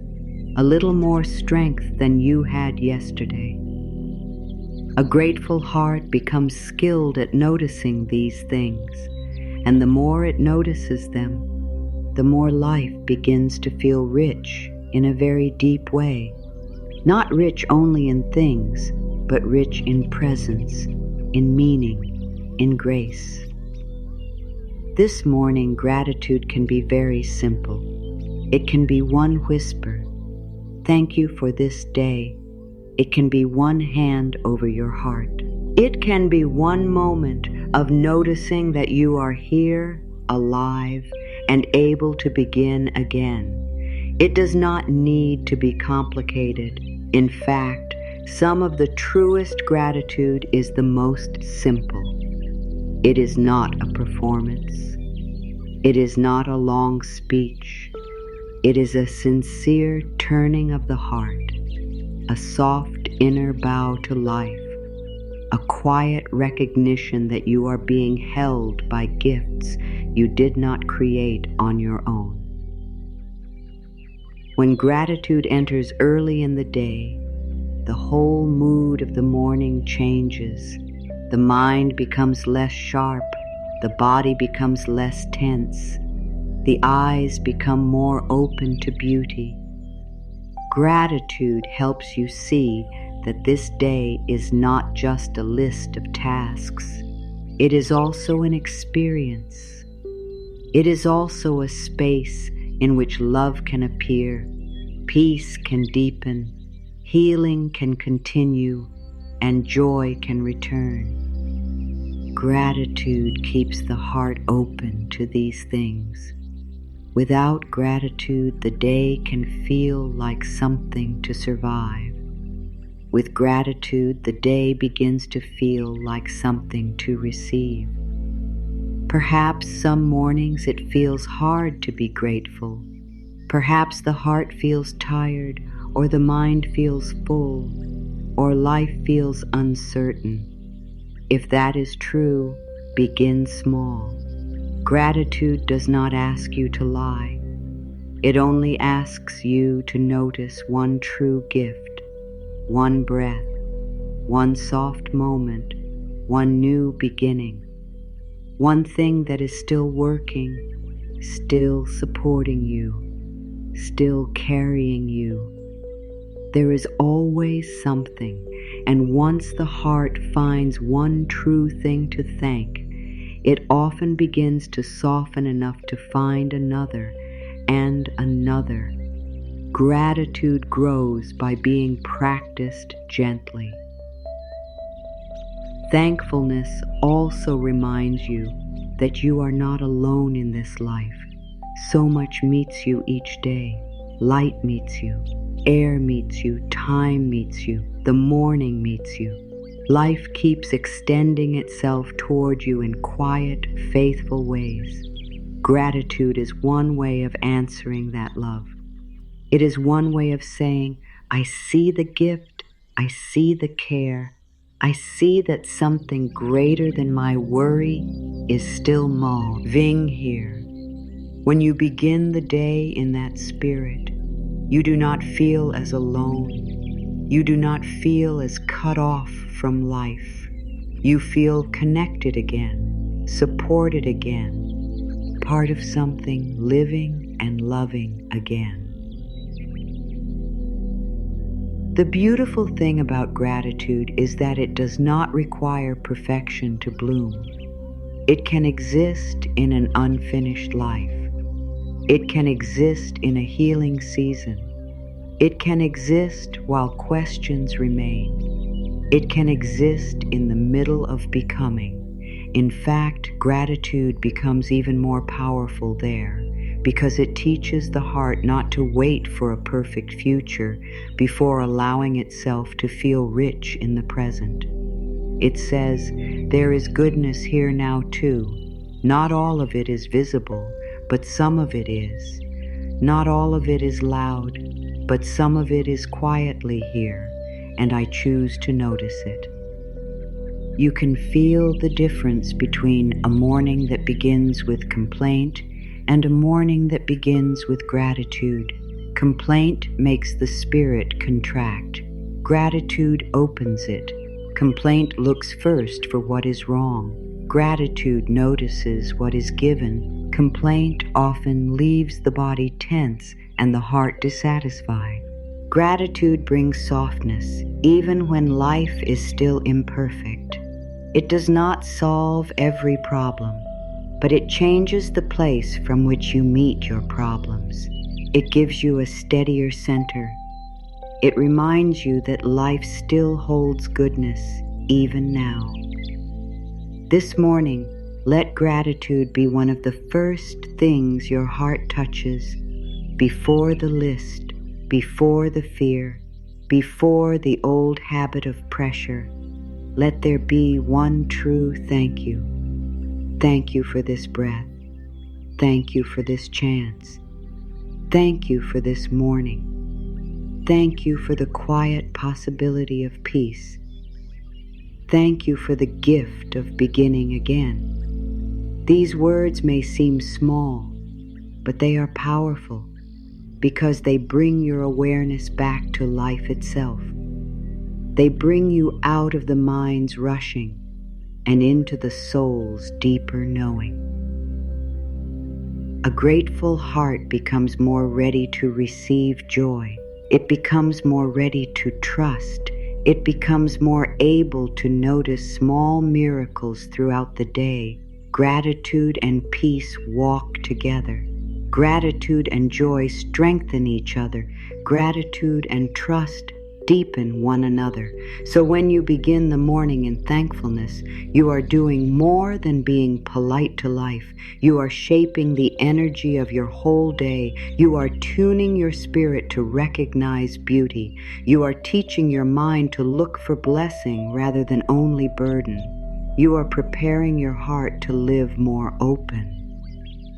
a little more strength than you had yesterday. A grateful heart becomes skilled at noticing these things, and the more it notices them, the more life begins to feel rich in a very deep way. Not rich only in things, but rich in presence, in meaning, in grace. This morning, gratitude can be very simple. It can be one whisper, thank you for this day. It can be one hand over your heart. It can be one moment of noticing that you are here, alive, and able to begin again. It does not need to be complicated. In fact, some of the truest gratitude is the most simple. It is not a performance. It is not a long speech. It is a sincere turning of the heart, a soft inner bow to life, a quiet recognition that you are being held by gifts you did not create on your own. When gratitude enters early in the day, the whole mood of the morning changes. The mind becomes less sharp, the body becomes less tense, the eyes become more open to beauty. Gratitude helps you see that this day is not just a list of tasks. It is also an experience. It is also a space in which love can appear, peace can deepen, healing can continue, and joy can return. Gratitude keeps the heart open to these things. Without gratitude, the day can feel like something to survive. With gratitude, the day begins to feel like something to receive. Perhaps some mornings it feels hard to be grateful. Perhaps the heart feels tired, or the mind feels full, or life feels uncertain. If that is true, begin small. Gratitude does not ask you to lie. It only asks you to notice one true gift, one breath, one soft moment, one new beginning, one thing that is still working, still supporting you, still carrying you. There is always something, and once the heart finds one true thing to thank, it often begins to soften enough to find another and another. Gratitude grows by being practiced gently. Thankfulness also reminds you that you are not alone in this life. So much meets you each day. Light meets you, air meets you, time meets you, the morning meets you. Life keeps extending itself toward you in quiet, faithful ways. Gratitude is one way of answering that love. It is one way of saying, I see the gift, I see the care, I see that something greater than my worry is still moving here. When you begin the day in that spirit, you do not feel as alone. You do not feel as cut off from life. You feel connected again, supported again, part of something living and loving again. The beautiful thing about gratitude is that it does not require perfection to bloom. It can exist in an unfinished life. It can exist in a healing season. It can exist while questions remain. It can exist in the middle of becoming. In fact, gratitude becomes even more powerful there because it teaches the heart not to wait for a perfect future before allowing itself to feel rich in the present. It says, there is goodness here now too. Not all of it is visible, but some of it is. Not all of it is loud, but some of it is quietly here, and I choose to notice it. You can feel the difference between a morning that begins with complaint and a morning that begins with gratitude. Complaint makes the spirit contract. Gratitude opens it. Complaint looks first for what is wrong. Gratitude notices what is given. Complaint often leaves the body tense and the heart dissatisfied. Gratitude brings softness, even when life is still imperfect. It does not solve every problem, but it changes the place from which you meet your problems. It gives you a steadier center. It reminds you that life still holds goodness, even now. This morning, let gratitude be one of the first things your heart touches, before the list, before the fear, before the old habit of pressure. Let there be one true thank you. Thank you for this breath. Thank you for this chance. Thank you for this morning. Thank you for the quiet possibility of peace. Thank you for the gift of beginning again. These words may seem small, but they are powerful because they bring your awareness back to life itself. They bring you out of the mind's rushing and into the soul's deeper knowing. A grateful heart becomes more ready to receive joy. It becomes more ready to trust. It becomes more able to notice small miracles throughout the day. Gratitude and peace walk together. Gratitude and joy strengthen each other. Gratitude and trust deepen one another. So when you begin the morning in thankfulness, you are doing more than being polite to life. You are shaping the energy of your whole day. You are tuning your spirit to recognize beauty. You are teaching your mind to look for blessing rather than only burden. You are preparing your heart to live more open.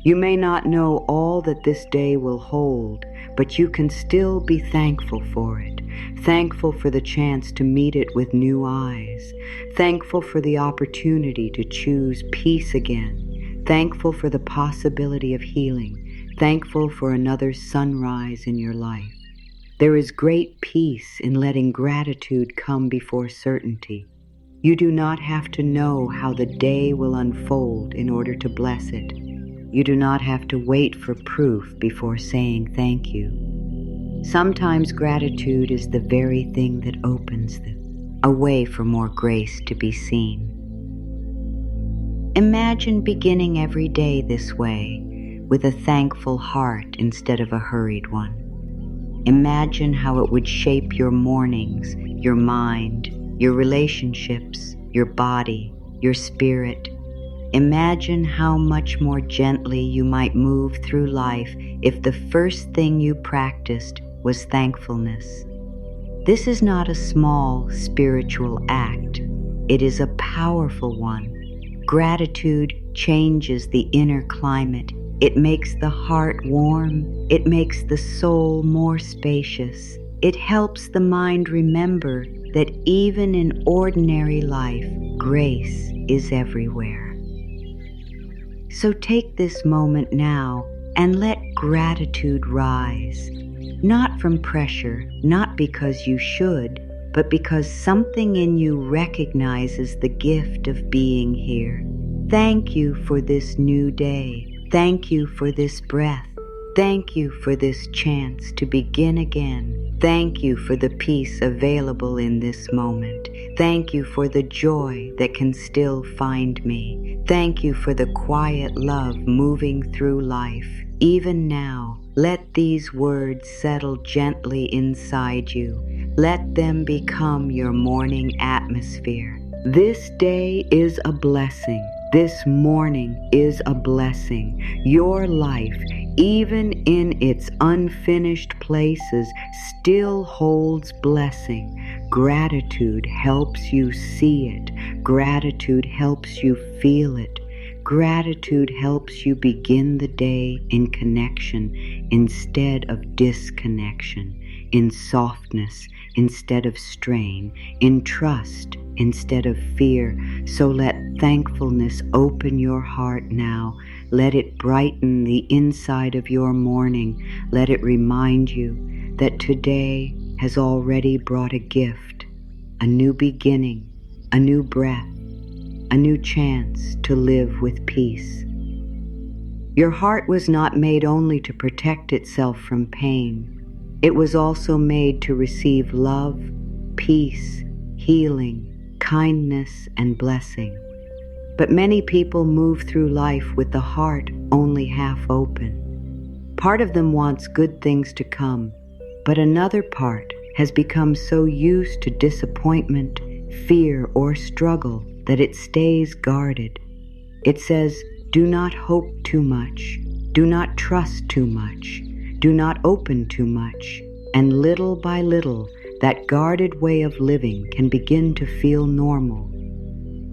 You may not know all that this day will hold, but you can still be thankful for it. Thankful for the chance to meet it with new eyes. Thankful for the opportunity to choose peace again. Thankful for the possibility of healing. Thankful for another sunrise in your life. There is great peace in letting gratitude come before certainty. You do not have to know how the day will unfold in order to bless it. You do not have to wait for proof before saying thank you. Sometimes gratitude is the very thing that opens a way for more grace to be seen. Imagine beginning every day this way, with a thankful heart instead of a hurried one. Imagine how it would shape your mornings, your mind, your relationships, your body, your spirit. Imagine how much more gently you might move through life if the first thing you practiced was thankfulness. This is not a small spiritual act. It is a powerful one. Gratitude changes the inner climate. It makes the heart warm. It makes the soul more spacious. It helps the mind remember that even in ordinary life, grace is everywhere. So take this moment now and let gratitude rise, not from pressure, not because you should, but because something in you recognizes the gift of being here. Thank you for this new day. Thank you for this breath. Thank you for this chance to begin again. Thank you for the peace available in this moment. Thank you for the joy that can still find me. Thank you for the quiet love moving through life, even now, Let these words settle gently inside you. Let them become your morning atmosphere. This day is a blessing. This morning is a blessing. Your life, even in its unfinished places, still holds blessing. Gratitude helps you see it. Gratitude helps you feel it. Gratitude helps you begin the day in connection instead of disconnection, in softness instead of strain, in trust instead of fear. So let thankfulness open your heart now. Let it brighten the inside of your morning. Let it remind you that today has already brought a gift, a new beginning, a new breath, a new chance to live with peace. Your heart was not made only to protect itself from pain. It was also made to receive love, peace, healing, kindness, and blessing. But many people move through life with the heart only half open. Part of them wants good things to come, but another part has become so used to disappointment, fear, or struggle that it stays guarded. It says, do not hope too much, do not trust too much, do not open too much, and little by little, that guarded way of living can begin to feel normal.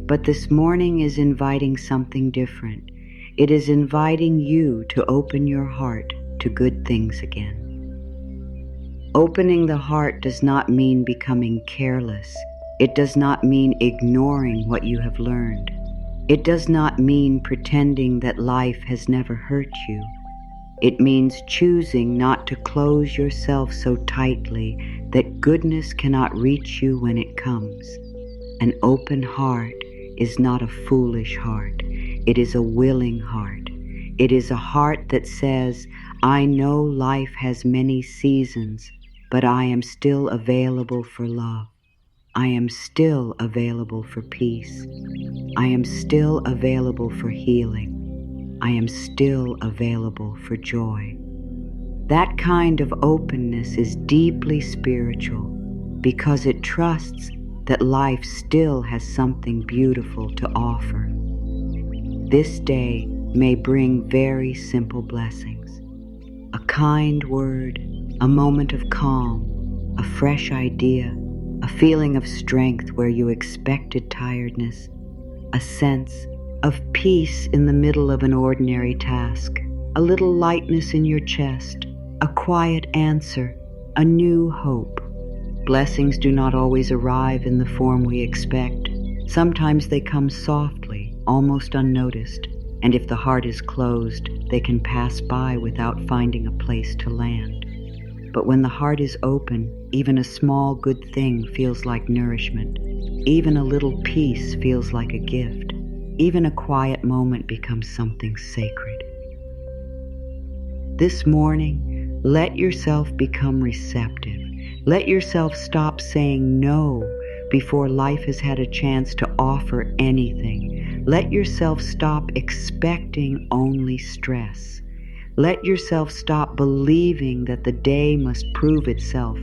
But this morning is inviting something different. It is inviting you to open your heart to good things again. Opening the heart does not mean becoming careless. It does not mean ignoring what you have learned. It does not mean pretending that life has never hurt you. It means choosing not to close yourself so tightly that goodness cannot reach you when it comes. An open heart is not a foolish heart. It is a willing heart. It is a heart that says, I know life has many seasons, but I am still available for love. I am still available for peace. I am still available for healing. I am still available for joy. That kind of openness is deeply spiritual because it trusts that life still has something beautiful to offer. This day may bring very simple blessings. A kind word, a moment of calm, a fresh idea, a feeling of strength where you expected tiredness, a sense of peace in the middle of an ordinary task, a little lightness in your chest, a quiet answer, a new hope. Blessings do not always arrive in the form we expect. Sometimes they come softly, almost unnoticed, and if the heart is closed, they can pass by without finding a place to land. But when the heart is open, even a small good thing feels like nourishment. Even a little peace feels like a gift. Even a quiet moment becomes something sacred. This morning, let yourself become receptive. Let yourself stop saying no before life has had a chance to offer anything. Let yourself stop expecting only stress. Let yourself stop believing that the day must prove itself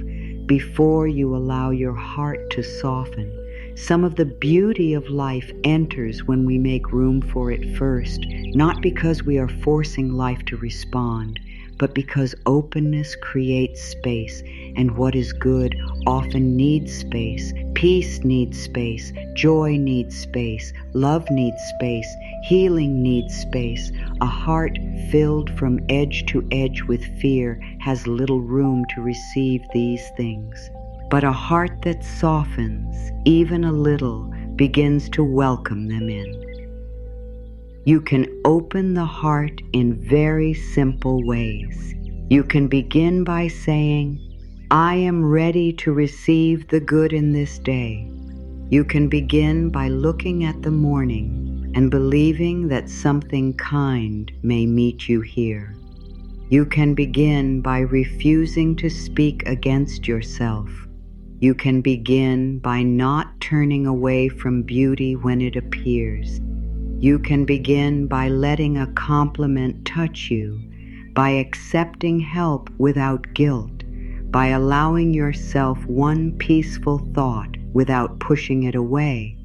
before you allow your heart to soften. Some of the beauty of life enters when we make room for it first, not because we are forcing life to respond, but because openness creates space, and what is good often needs space. Peace needs space, joy needs space, love needs space, healing needs space. A heart filled from edge to edge with fear has little room to receive these things. But a heart that softens, even a little, begins to welcome them in. You can open the heart in very simple ways. You can begin by saying, I am ready to receive the good in this day. You can begin by looking at the morning and believing that something kind may meet you here. You can begin by refusing to speak against yourself. You can begin by not turning away from beauty when it appears. You can begin by letting a compliment touch you, by accepting help without guilt, by allowing yourself one peaceful thought without pushing it away.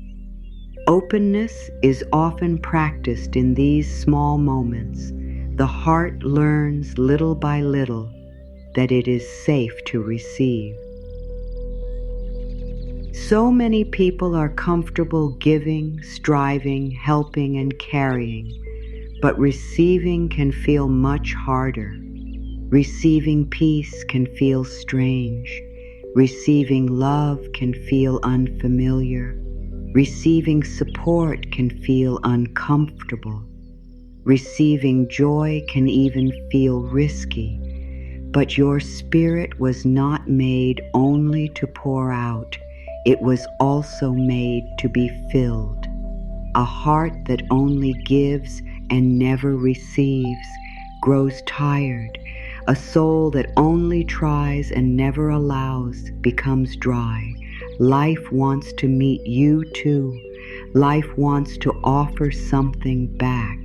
Openness is often practiced in these small moments. The heart learns little by little that it is safe to receive. So many people are comfortable giving, striving, helping, and carrying, but receiving can feel much harder. Receiving peace can feel strange. Receiving love can feel unfamiliar. Receiving support can feel uncomfortable. Receiving joy can even feel risky. But your spirit was not made only to pour out. It was also made to be filled. A heart that only gives and never receives grows tired. A soul that only tries and never allows becomes dry. Life wants to meet you too. Life wants to offer something back.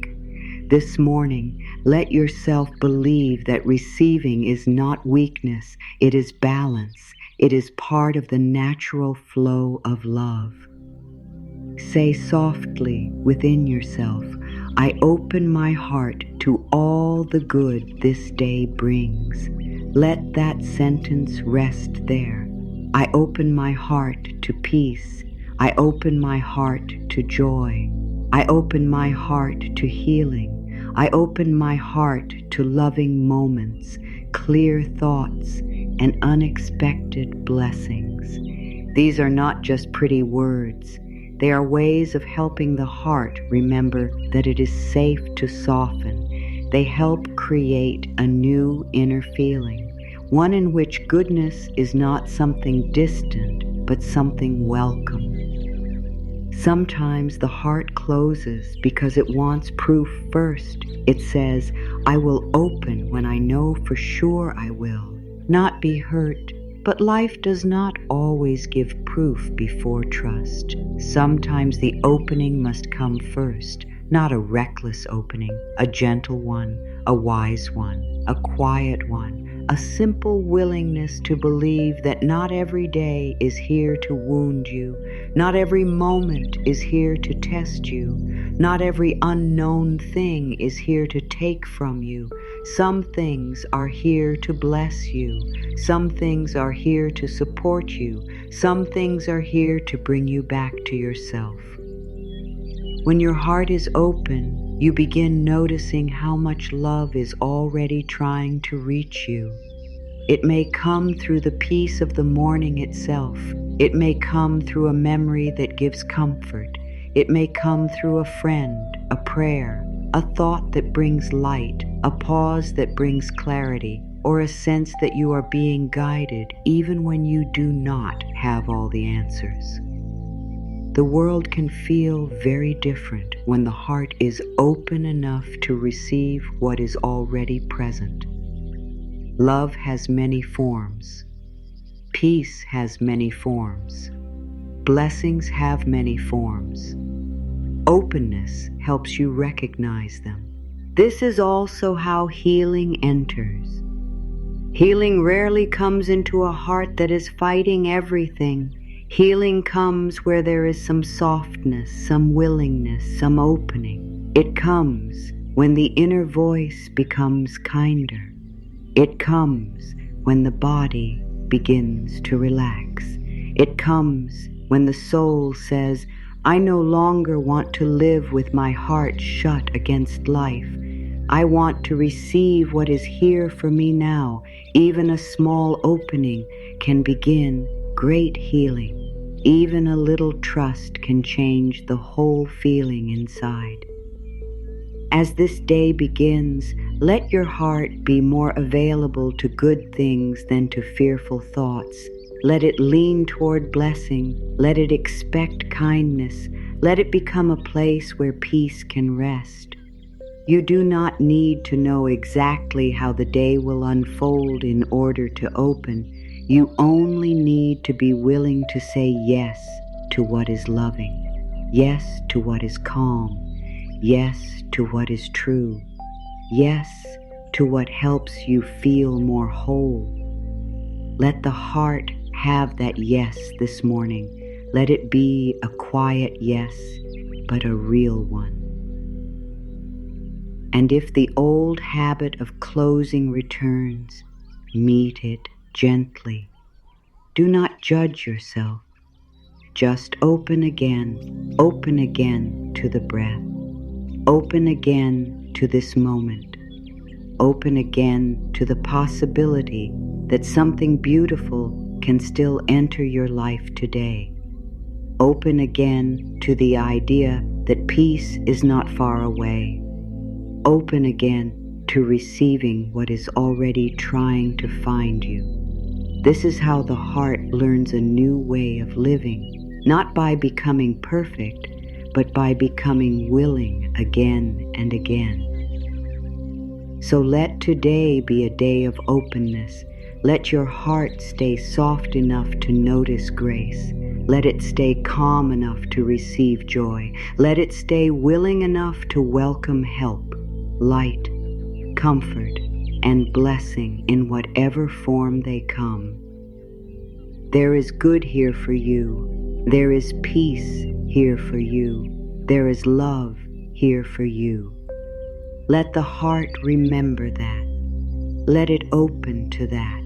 This morning, let yourself believe that receiving is not weakness, it is balance. It is part of the natural flow of love. Say softly within yourself, I open my heart to all the good this day brings. Let that sentence rest there. I open my heart to peace. I open my heart to joy. I open my heart to healing. I open my heart to loving moments, clear thoughts, and unexpected blessings. These are not just pretty words. They are ways of helping the heart remember that it is safe to soften. They help create a new inner feeling, one in which goodness is not something distant, but something welcome. Sometimes the heart closes because it wants proof first. It says, I will open when I know for sure I will, not be hurt. But life does not always give proof before trust. Sometimes the opening must come first, not a reckless opening, a gentle one, a wise one, a quiet one, a simple willingness to believe that not every day is here to wound you, not every moment is here to test you, not every unknown thing is here to take from you. Some things are here to bless you. Some things are here to support you. Some things are here to bring you back to yourself. When your heart is open, you begin noticing how much love is already trying to reach you. It may come through the peace of the morning itself. It may come through a memory that gives comfort. It may come through a friend, a prayer, a thought that brings light, a pause that brings clarity, or a sense that you are being guided even when you do not have all the answers. The world can feel very different when the heart is open enough to receive what is already present. Love has many forms. Peace has many forms. Blessings have many forms. Openness helps you recognize them. This is also how healing enters. Healing rarely comes into a heart that is fighting everything. Healing comes where there is some softness, some willingness, some opening. It comes when the inner voice becomes kinder. It comes when the body begins to relax. It comes when the soul says, I no longer want to live with my heart shut against life. I want to receive what is here for me now. Even a small opening can begin great healing. Even a little trust can change the whole feeling inside. As this day begins, let your heart be more available to good things than to fearful thoughts. Let it lean toward blessing. Let it expect kindness. Let it become a place where peace can rest. You do not need to know exactly how the day will unfold in order to open. You only need to be willing to say yes to what is loving, yes to what is calm, yes to what is true, yes to what helps you feel more whole. Let the heart have that yes this morning. Let it be a quiet yes, but a real one. And if the old habit of closing returns, meet it gently. Do not judge yourself. Just open again to the breath. Open again to this moment. Open again to the possibility that something beautiful can still enter your life today. Open again to the idea that peace is not far away. Open again to receiving what is already trying to find you. This is how the heart learns a new way of living, not by becoming perfect, but by becoming willing again and again. So let today be a day of openness. Let your heart stay soft enough to notice grace. Let it stay calm enough to receive joy. Let it stay willing enough to welcome help, light, comfort, and blessing in whatever form they come. There is good here for you. There is peace here for you. There is love here for you. Let the heart remember that. Let it open to that.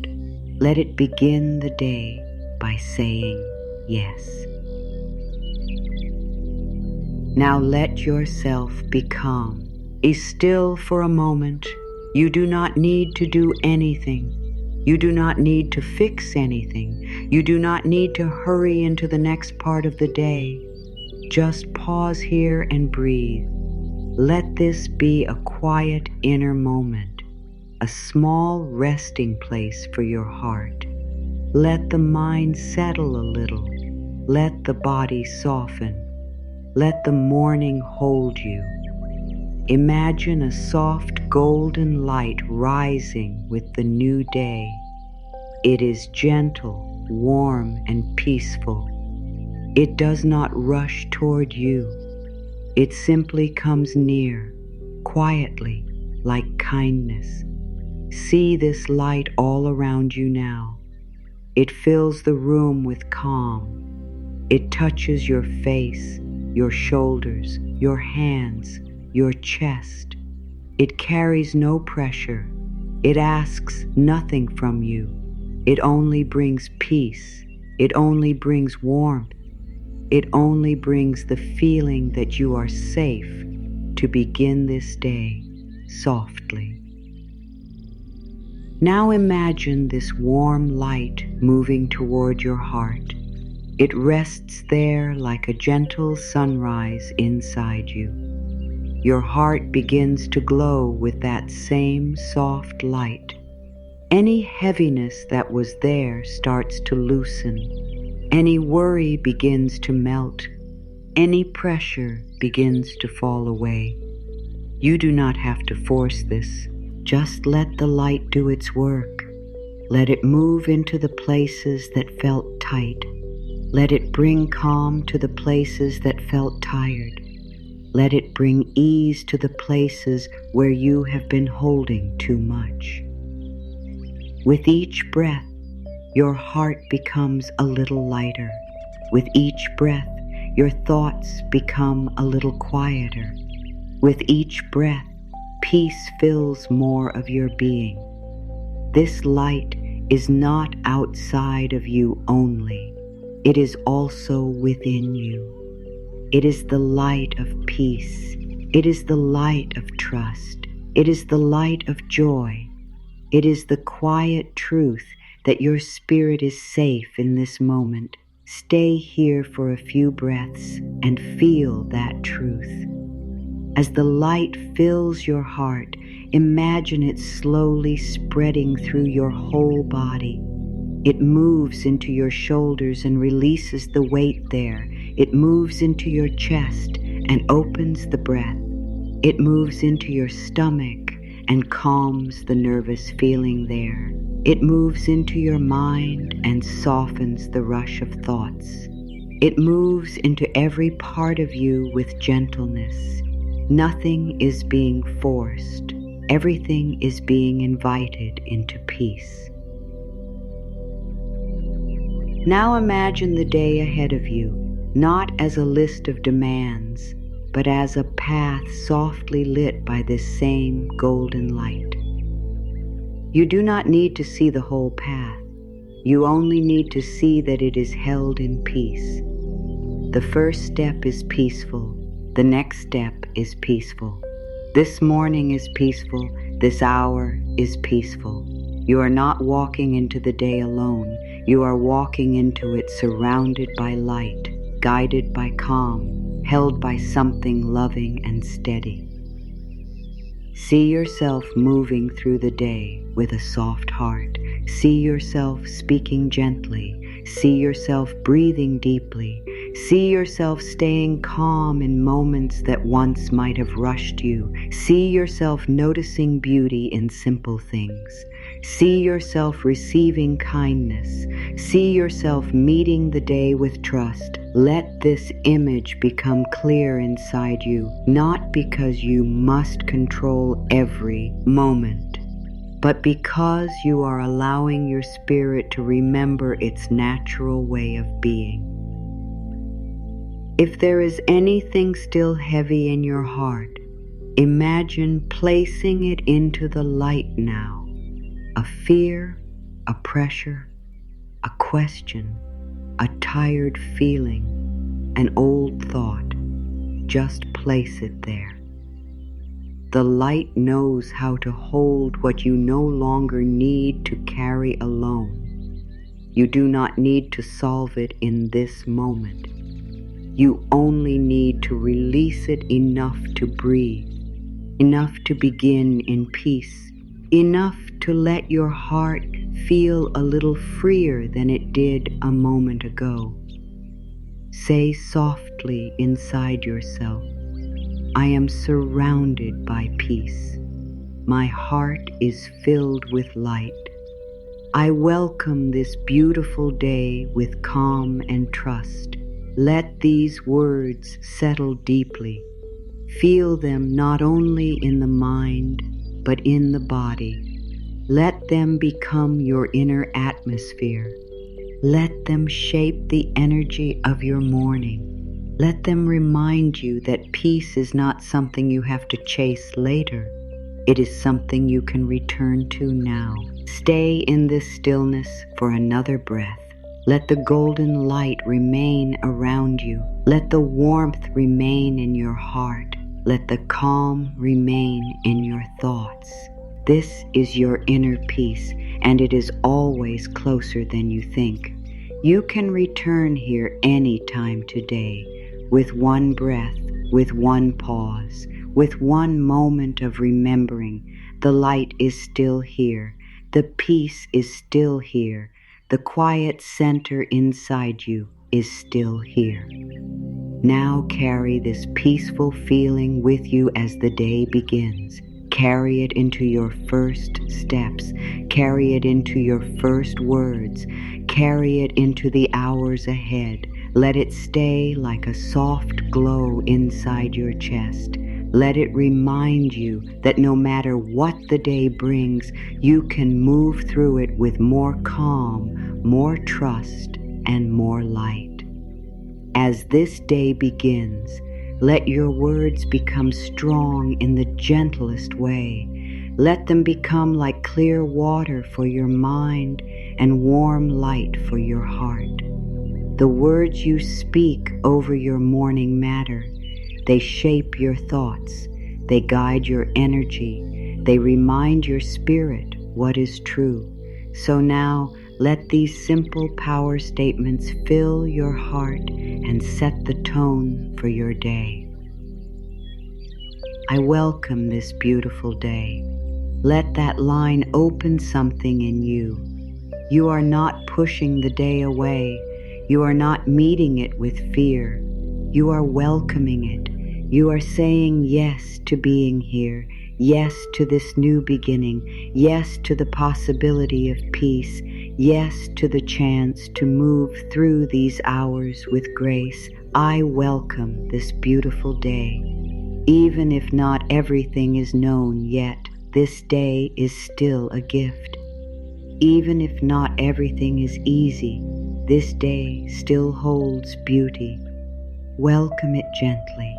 Let it begin the day by saying yes. Now let yourself be calm. Be still for a moment. You do not need to do anything. You do not need to fix anything. You do not need to hurry into the next part of the day. Just pause here and breathe. Let this be a quiet inner moment, a small resting place for your heart. Let the mind settle a little. Let the body soften. Let the morning hold you. Imagine a soft golden light rising with the new day. It is gentle, warm, and peaceful. It does not rush toward you. It simply comes near, quietly, like kindness. See this light all around you now. It fills the room with calm. It touches your face, your shoulders, your hands, your chest. It carries no pressure. It asks nothing from you. It only brings peace. It only brings warmth. It only brings the feeling that you are safe to begin this day softly. Now imagine this warm light moving toward your heart. It rests there like a gentle sunrise inside you. Your heart begins to glow with that same soft light. Any heaviness that was there starts to loosen. Any worry begins to melt. Any pressure begins to fall away. You do not have to force this. Just let the light do its work. Let it move into the places that felt tight. Let it bring calm to the places that felt tired. Let it bring ease to the places where you have been holding too much. With each breath, your heart becomes a little lighter. With each breath, your thoughts become a little quieter. With each breath, peace fills more of your being. This light is not outside of you only. It is also within you. It is the light of peace. It is the light of trust. It is the light of joy. It is the quiet truth that your spirit is safe in this moment. Stay here for a few breaths and feel that truth. As the light fills your heart, imagine it slowly spreading through your whole body. It moves into your shoulders and releases the weight there. It moves into your chest and opens the breath. It moves into your stomach and calms the nervous feeling there. It moves into your mind and softens the rush of thoughts. It moves into every part of you with gentleness. Nothing is being forced. Everything is being invited into peace. Now imagine the day ahead of you, not as a list of demands, but as a path softly lit by this same golden light. You do not need to see the whole path. You only need to see that it is held in peace. The first step is peaceful. The next step is peaceful. This morning is peaceful. This hour is peaceful. You are not walking into the day alone. You are walking into it surrounded by light, guided by calm, held by something loving and steady. See yourself moving through the day with a soft heart. See yourself speaking gently. See yourself breathing deeply. See yourself staying calm in moments that once might have rushed you. See yourself noticing beauty in simple things. See yourself receiving kindness. See yourself meeting the day with trust. Let this image become clear inside you, not because you must control every moment, but because you are allowing your spirit to remember its natural way of being. If there is anything still heavy in your heart, imagine placing it into the light now. A fear, a pressure, a question, a tired feeling, an old thought. Just place it there. The light knows how to hold what you no longer need to carry alone. You do not need to solve it in this moment. You only need to release it enough to breathe, enough to begin in peace, enough to let your heart feel a little freer than it did a moment ago. Say softly inside yourself, I am surrounded by peace. My heart is filled with light. I welcome this beautiful day with calm and trust. Let these words settle deeply. Feel them not only in the mind, but in the body. Let them become your inner atmosphere. Let them shape the energy of your morning. Let them remind you that peace is not something you have to chase later. It is something you can return to now. Stay in this stillness for another breath. Let the golden light remain around you. Let the warmth remain in your heart. Let the calm remain in your thoughts. This is your inner peace, and it is always closer than you think. You can return here any time today, with one breath, with one pause, with one moment of remembering. The light is still here. The peace is still here. The quiet center inside you is still here. Now carry this peaceful feeling with you as the day begins. Carry it into your first steps. Carry it into your first words. Carry it into the hours ahead. Let it stay like a soft glow inside your chest. Let it remind you that no matter what the day brings, you can move through it with more calm, more trust, and more light. As this day begins, let your words become strong in the gentlest way. Let them become like clear water for your mind and warm light for your heart. The words you speak over your morning matter. They shape your thoughts. They guide your energy. They remind your spirit what is true. So now, let these simple power statements fill your heart and set the tone for your day. I welcome this beautiful day. Let that line open something in you. You are not pushing the day away. You are not meeting it with fear. You are welcoming it. You are saying yes to being here, yes to this new beginning, yes to the possibility of peace, yes to the chance to move through these hours with grace. I welcome this beautiful day. Even if not everything is known yet, this day is still a gift. Even if not everything is easy, this day still holds beauty. Welcome it gently.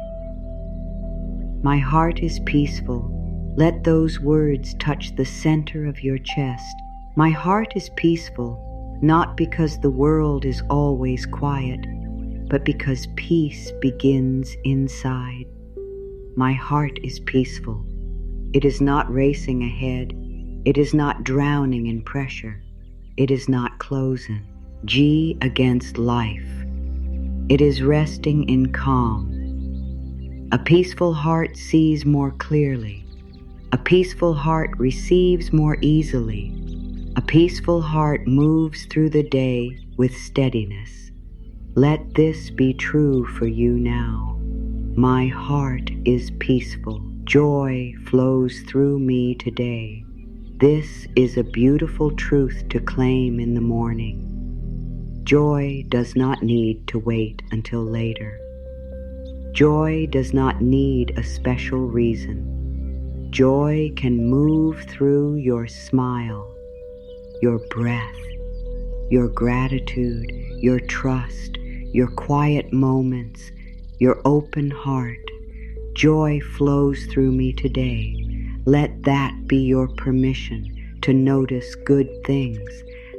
My heart is peaceful. Let those words touch the center of your chest. My heart is peaceful, not because the world is always quiet, but because peace begins inside. My heart is peaceful. It is not racing ahead. It is not drowning in pressure. It is not closing G against life. It is resting in calm. A peaceful heart sees more clearly. A peaceful heart receives more easily. A peaceful heart moves through the day with steadiness. Let this be true for you now. My heart is peaceful. Joy flows through me today. This is a beautiful truth to claim in the morning. Joy does not need to wait until later. Joy does not need a special reason. Joy can move through your smile, your breath, your gratitude, your trust, your quiet moments, your open heart. Joy flows through me today. Let that be your permission to notice good things.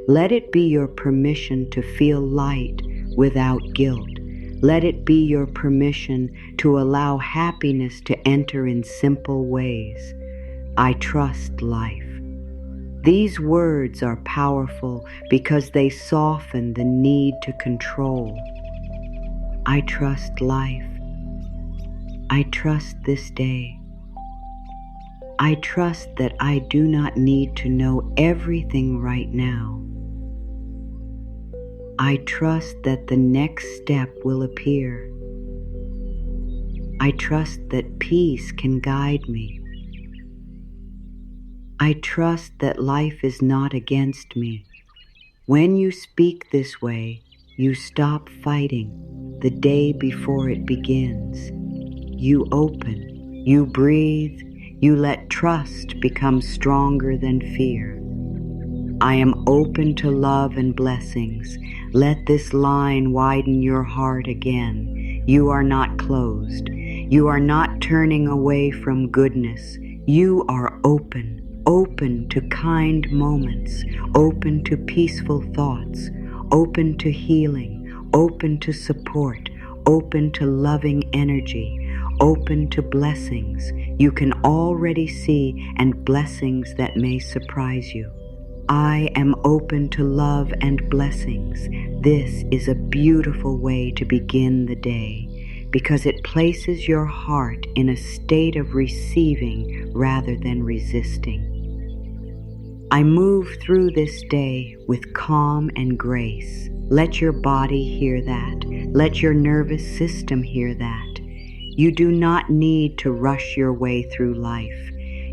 Let it be your permission to feel light without guilt. Let it be your permission to allow happiness to enter in simple ways. I trust life. These words are powerful because they soften the need to control. I trust life. I trust this day. I trust that I do not need to know everything right now. I trust that the next step will appear. I trust that peace can guide me. I trust that life is not against me. When you speak this way, you stop fighting the day before it begins. You open, you breathe, you let trust become stronger than fear. I am open to love and blessings. Let this line widen your heart again. You are not closed. You are not turning away from goodness. You are open, open to kind moments, open to peaceful thoughts, open to healing, open to support, open to loving energy, open to blessings you can already see and blessings that may surprise you. I am open to love and blessings. This is a beautiful way to begin the day because it places your heart in a state of receiving rather than resisting. I move through this day with calm and grace. Let your body hear that. Let your nervous system hear that. You do not need to rush your way through life.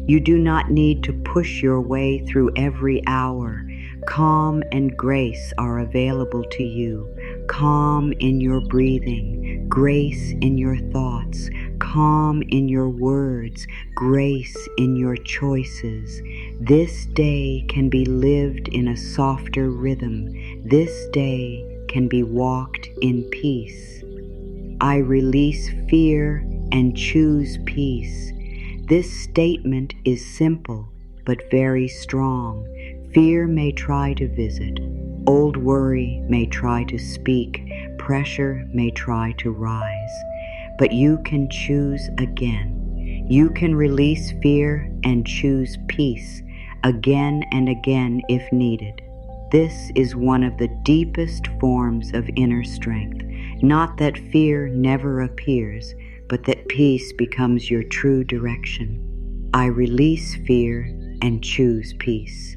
You do not need to push your way through every hour. Calm and grace are available to you. Calm in your breathing, grace in your thoughts, calm in your words, grace in your choices. This day can be lived in a softer rhythm. This day can be walked in peace. I release fear and choose peace. This statement is simple but very strong. Fear may try to visit. Old worry may try to speak. Pressure may try to rise. But you can choose again. You can release fear and choose peace again and again if needed. This is one of the deepest forms of inner strength. Not that fear never appears, but that peace becomes your true direction. I release fear and choose peace.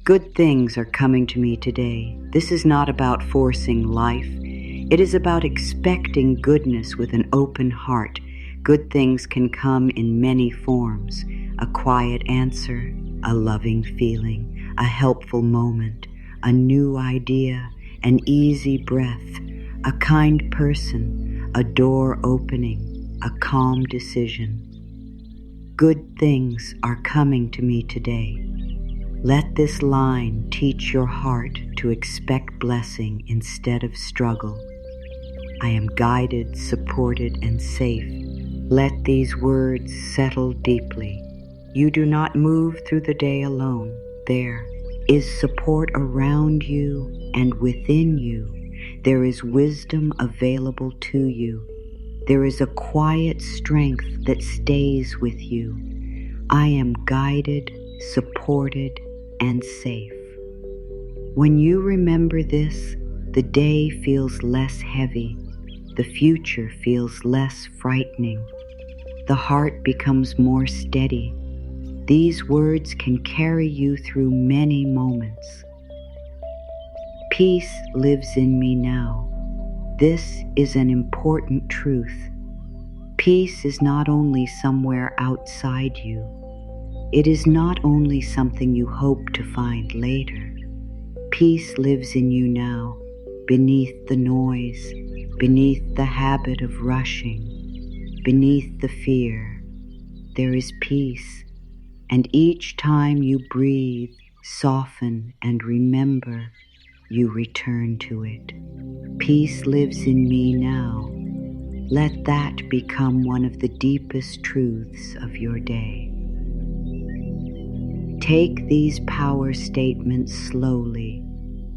Good things are coming to me today. This is not about forcing life. It is about expecting goodness with an open heart. Good things can come in many forms. A quiet answer, a loving feeling, a helpful moment, a new idea, an easy breath, a kind person, a door opening, a calm decision. Good things are coming to me today. Let this line teach your heart to expect blessing instead of struggle. I am guided, supported, and safe. Let these words settle deeply. You do not move through the day alone. There is support around you and within you. There is wisdom available to you. There is a quiet strength that stays with you. I am guided, supported, and safe. When you remember this, the day feels less heavy. The future feels less frightening. The heart becomes more steady. These words can carry you through many moments. Peace lives in me now. This is an important truth. Peace is not only somewhere outside you. It is not only something you hope to find later. Peace lives in you now, beneath the noise, beneath the habit of rushing, beneath the fear. There is peace, and each time you breathe, soften, and remember, you return to it. Peace lives in me now. Let that become one of the deepest truths of your day. Take these power statements slowly.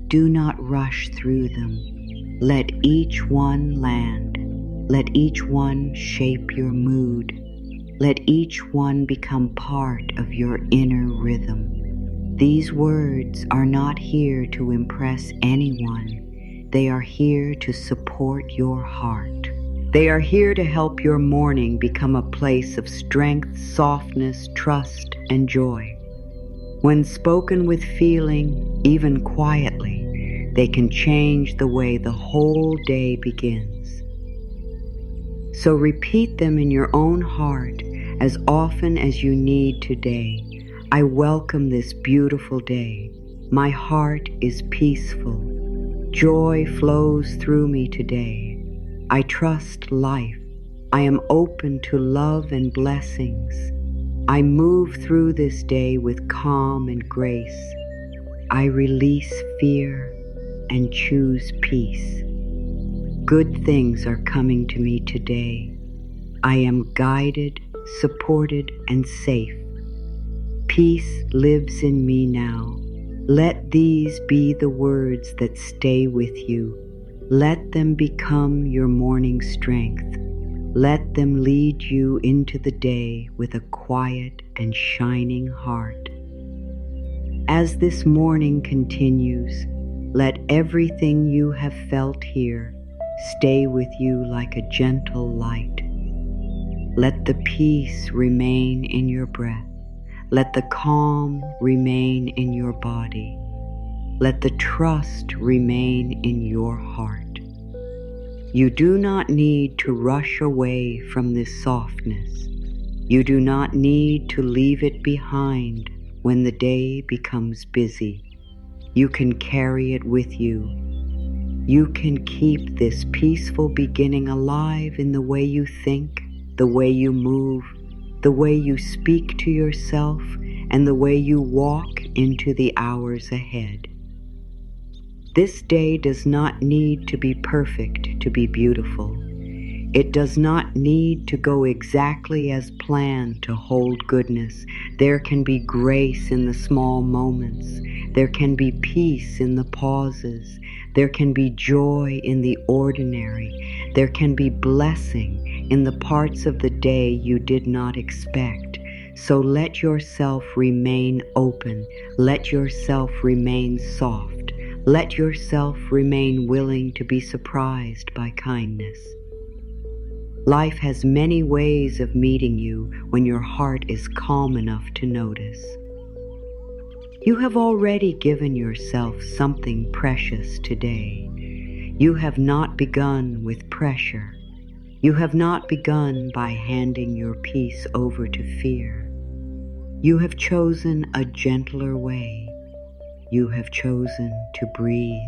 Do not rush through them. Let each one land. Let each one shape your mood. Let each one become part of your inner rhythm. These words are not here to impress anyone. They are here to support your heart. They are here to help your morning become a place of strength, softness, trust, and joy. When spoken with feeling, even quietly, they can change the way the whole day begins. So repeat them in your own heart as often as you need today. I welcome this beautiful day. My heart is peaceful. Joy flows through me today. I trust life. I am open to love and blessings. I move through this day with calm and grace. I release fear and choose peace. Good things are coming to me today. I am guided, supported, and safe. Peace lives in me now. Let these be the words that stay with you. Let them become your morning strength. Let them lead you into the day with a quiet and shining heart. As this morning continues, let everything you have felt here stay with you like a gentle light. Let the peace remain in your breath. Let the calm remain in your body. Let the trust remain in your heart. You do not need to rush away from this softness. You do not need to leave it behind when the day becomes busy. You can carry it with you. You can keep this peaceful beginning alive in the way you think, the way you move, the way you speak to yourself, and the way you walk into the hours ahead. This day does not need to be perfect to be beautiful. It does not need to go exactly as planned to hold goodness. There can be grace in the small moments. There can be peace in the pauses. There can be joy in the ordinary. There can be blessing in the parts of the day you did not expect. So let yourself remain open. Let yourself remain soft. Let yourself remain willing to be surprised by kindness. Life has many ways of meeting you when your heart is calm enough to notice. You have already given yourself something precious today. You have not begun with pressure. You have not begun by handing your peace over to fear. You have chosen a gentler way. You have chosen to breathe.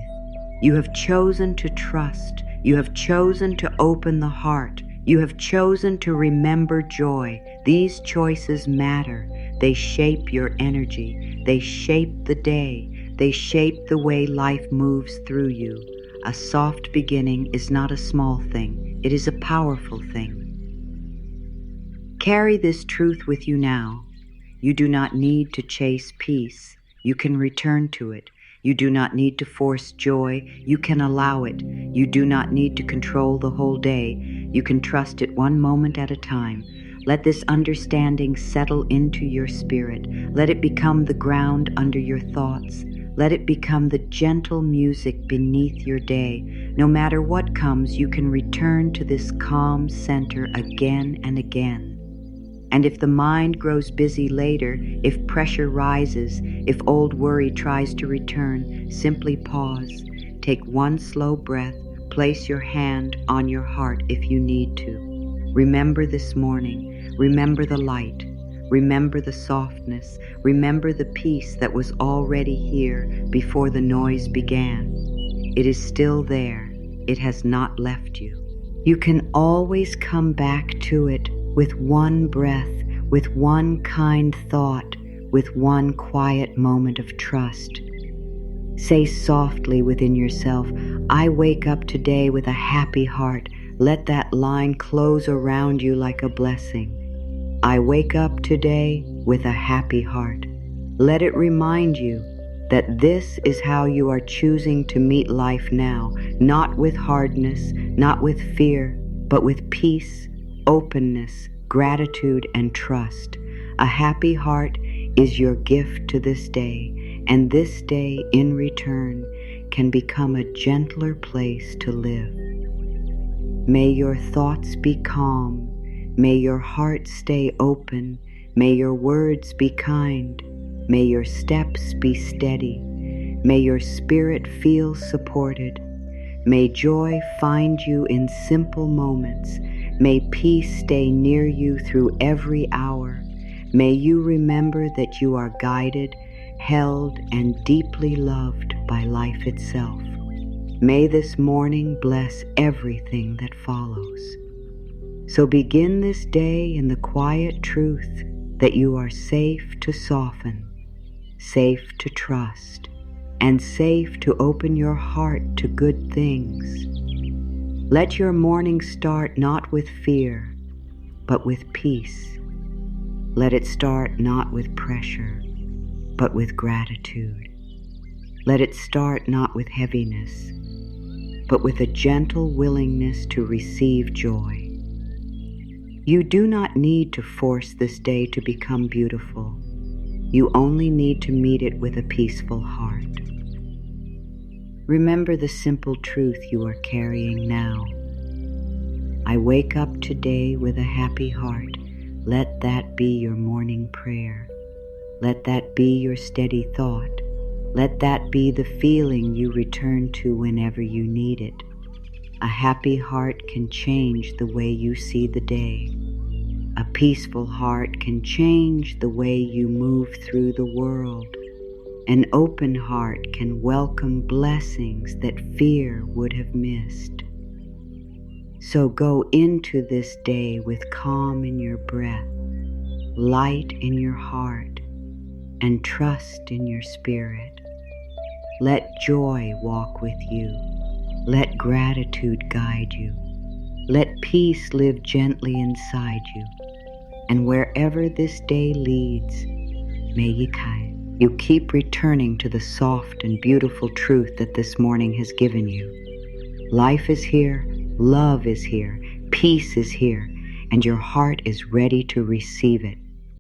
You have chosen to trust. You have chosen to open the heart. You have chosen to remember joy. These choices matter. They shape your energy. They shape the day. They shape the way life moves through you. A soft beginning is not a small thing. It is a powerful thing. Carry this truth with you now. You do not need to chase peace. You can return to it. You do not need to force joy. You can allow it. You do not need to control the whole day. You can trust it one moment at a time. Let this understanding settle into your spirit. Let it become the ground under your thoughts. Let it become the gentle music beneath your day. No matter what comes, you can return to this calm center again and again. And if the mind grows busy later, if pressure rises, if old worry tries to return, simply pause. Take one slow breath. Place your hand on your heart if you need to. Remember this morning. Remember the light. Remember the softness. Remember the peace that was already here before the noise began. It is still there. It has not left you. You can always come back to it with one breath, with one kind thought, with one quiet moment of trust. Say softly within yourself, I wake up today with a happy heart. Let that line close around you like a blessing. I wake up today with a happy heart. Let it remind you that this is how you are choosing to meet life now, not with hardness, not with fear, but with peace, openness, gratitude, and trust. A happy heart is your gift to this day, and this day in return can become a gentler place to live. May your thoughts be calm. May your heart stay open. May your words be kind. May your steps be steady. May your spirit feel supported. May joy find you in simple moments. May peace stay near you through every hour. May you remember that you are guided, held, and deeply loved by life itself. May this morning bless everything that follows. So begin this day in the quiet truth that you are safe to soften, safe to trust, and safe to open your heart to good things. Let your morning start not with fear, but with peace. Let it start not with pressure, but with gratitude. Let it start not with heaviness, but with a gentle willingness to receive joy. You do not need to force this day to become beautiful. You only need to meet it with a peaceful heart. Remember the simple truth you are carrying now. I wake up today with a happy heart. Let that be your morning prayer. Let that be your steady thought. Let that be the feeling you return to whenever you need it. A happy heart can change the way you see the day. A peaceful heart can change the way you move through the world. An open heart can welcome blessings that fear would have missed. So go into this day with calm in your breath, light in your heart, and trust in your spirit. Let joy walk with you. Let gratitude guide you. Let peace live gently inside you. And wherever this day leads, may you keep returning to the soft and beautiful truth that this morning has given you. Life is here, love is here, peace is here, and your heart is ready to receive it.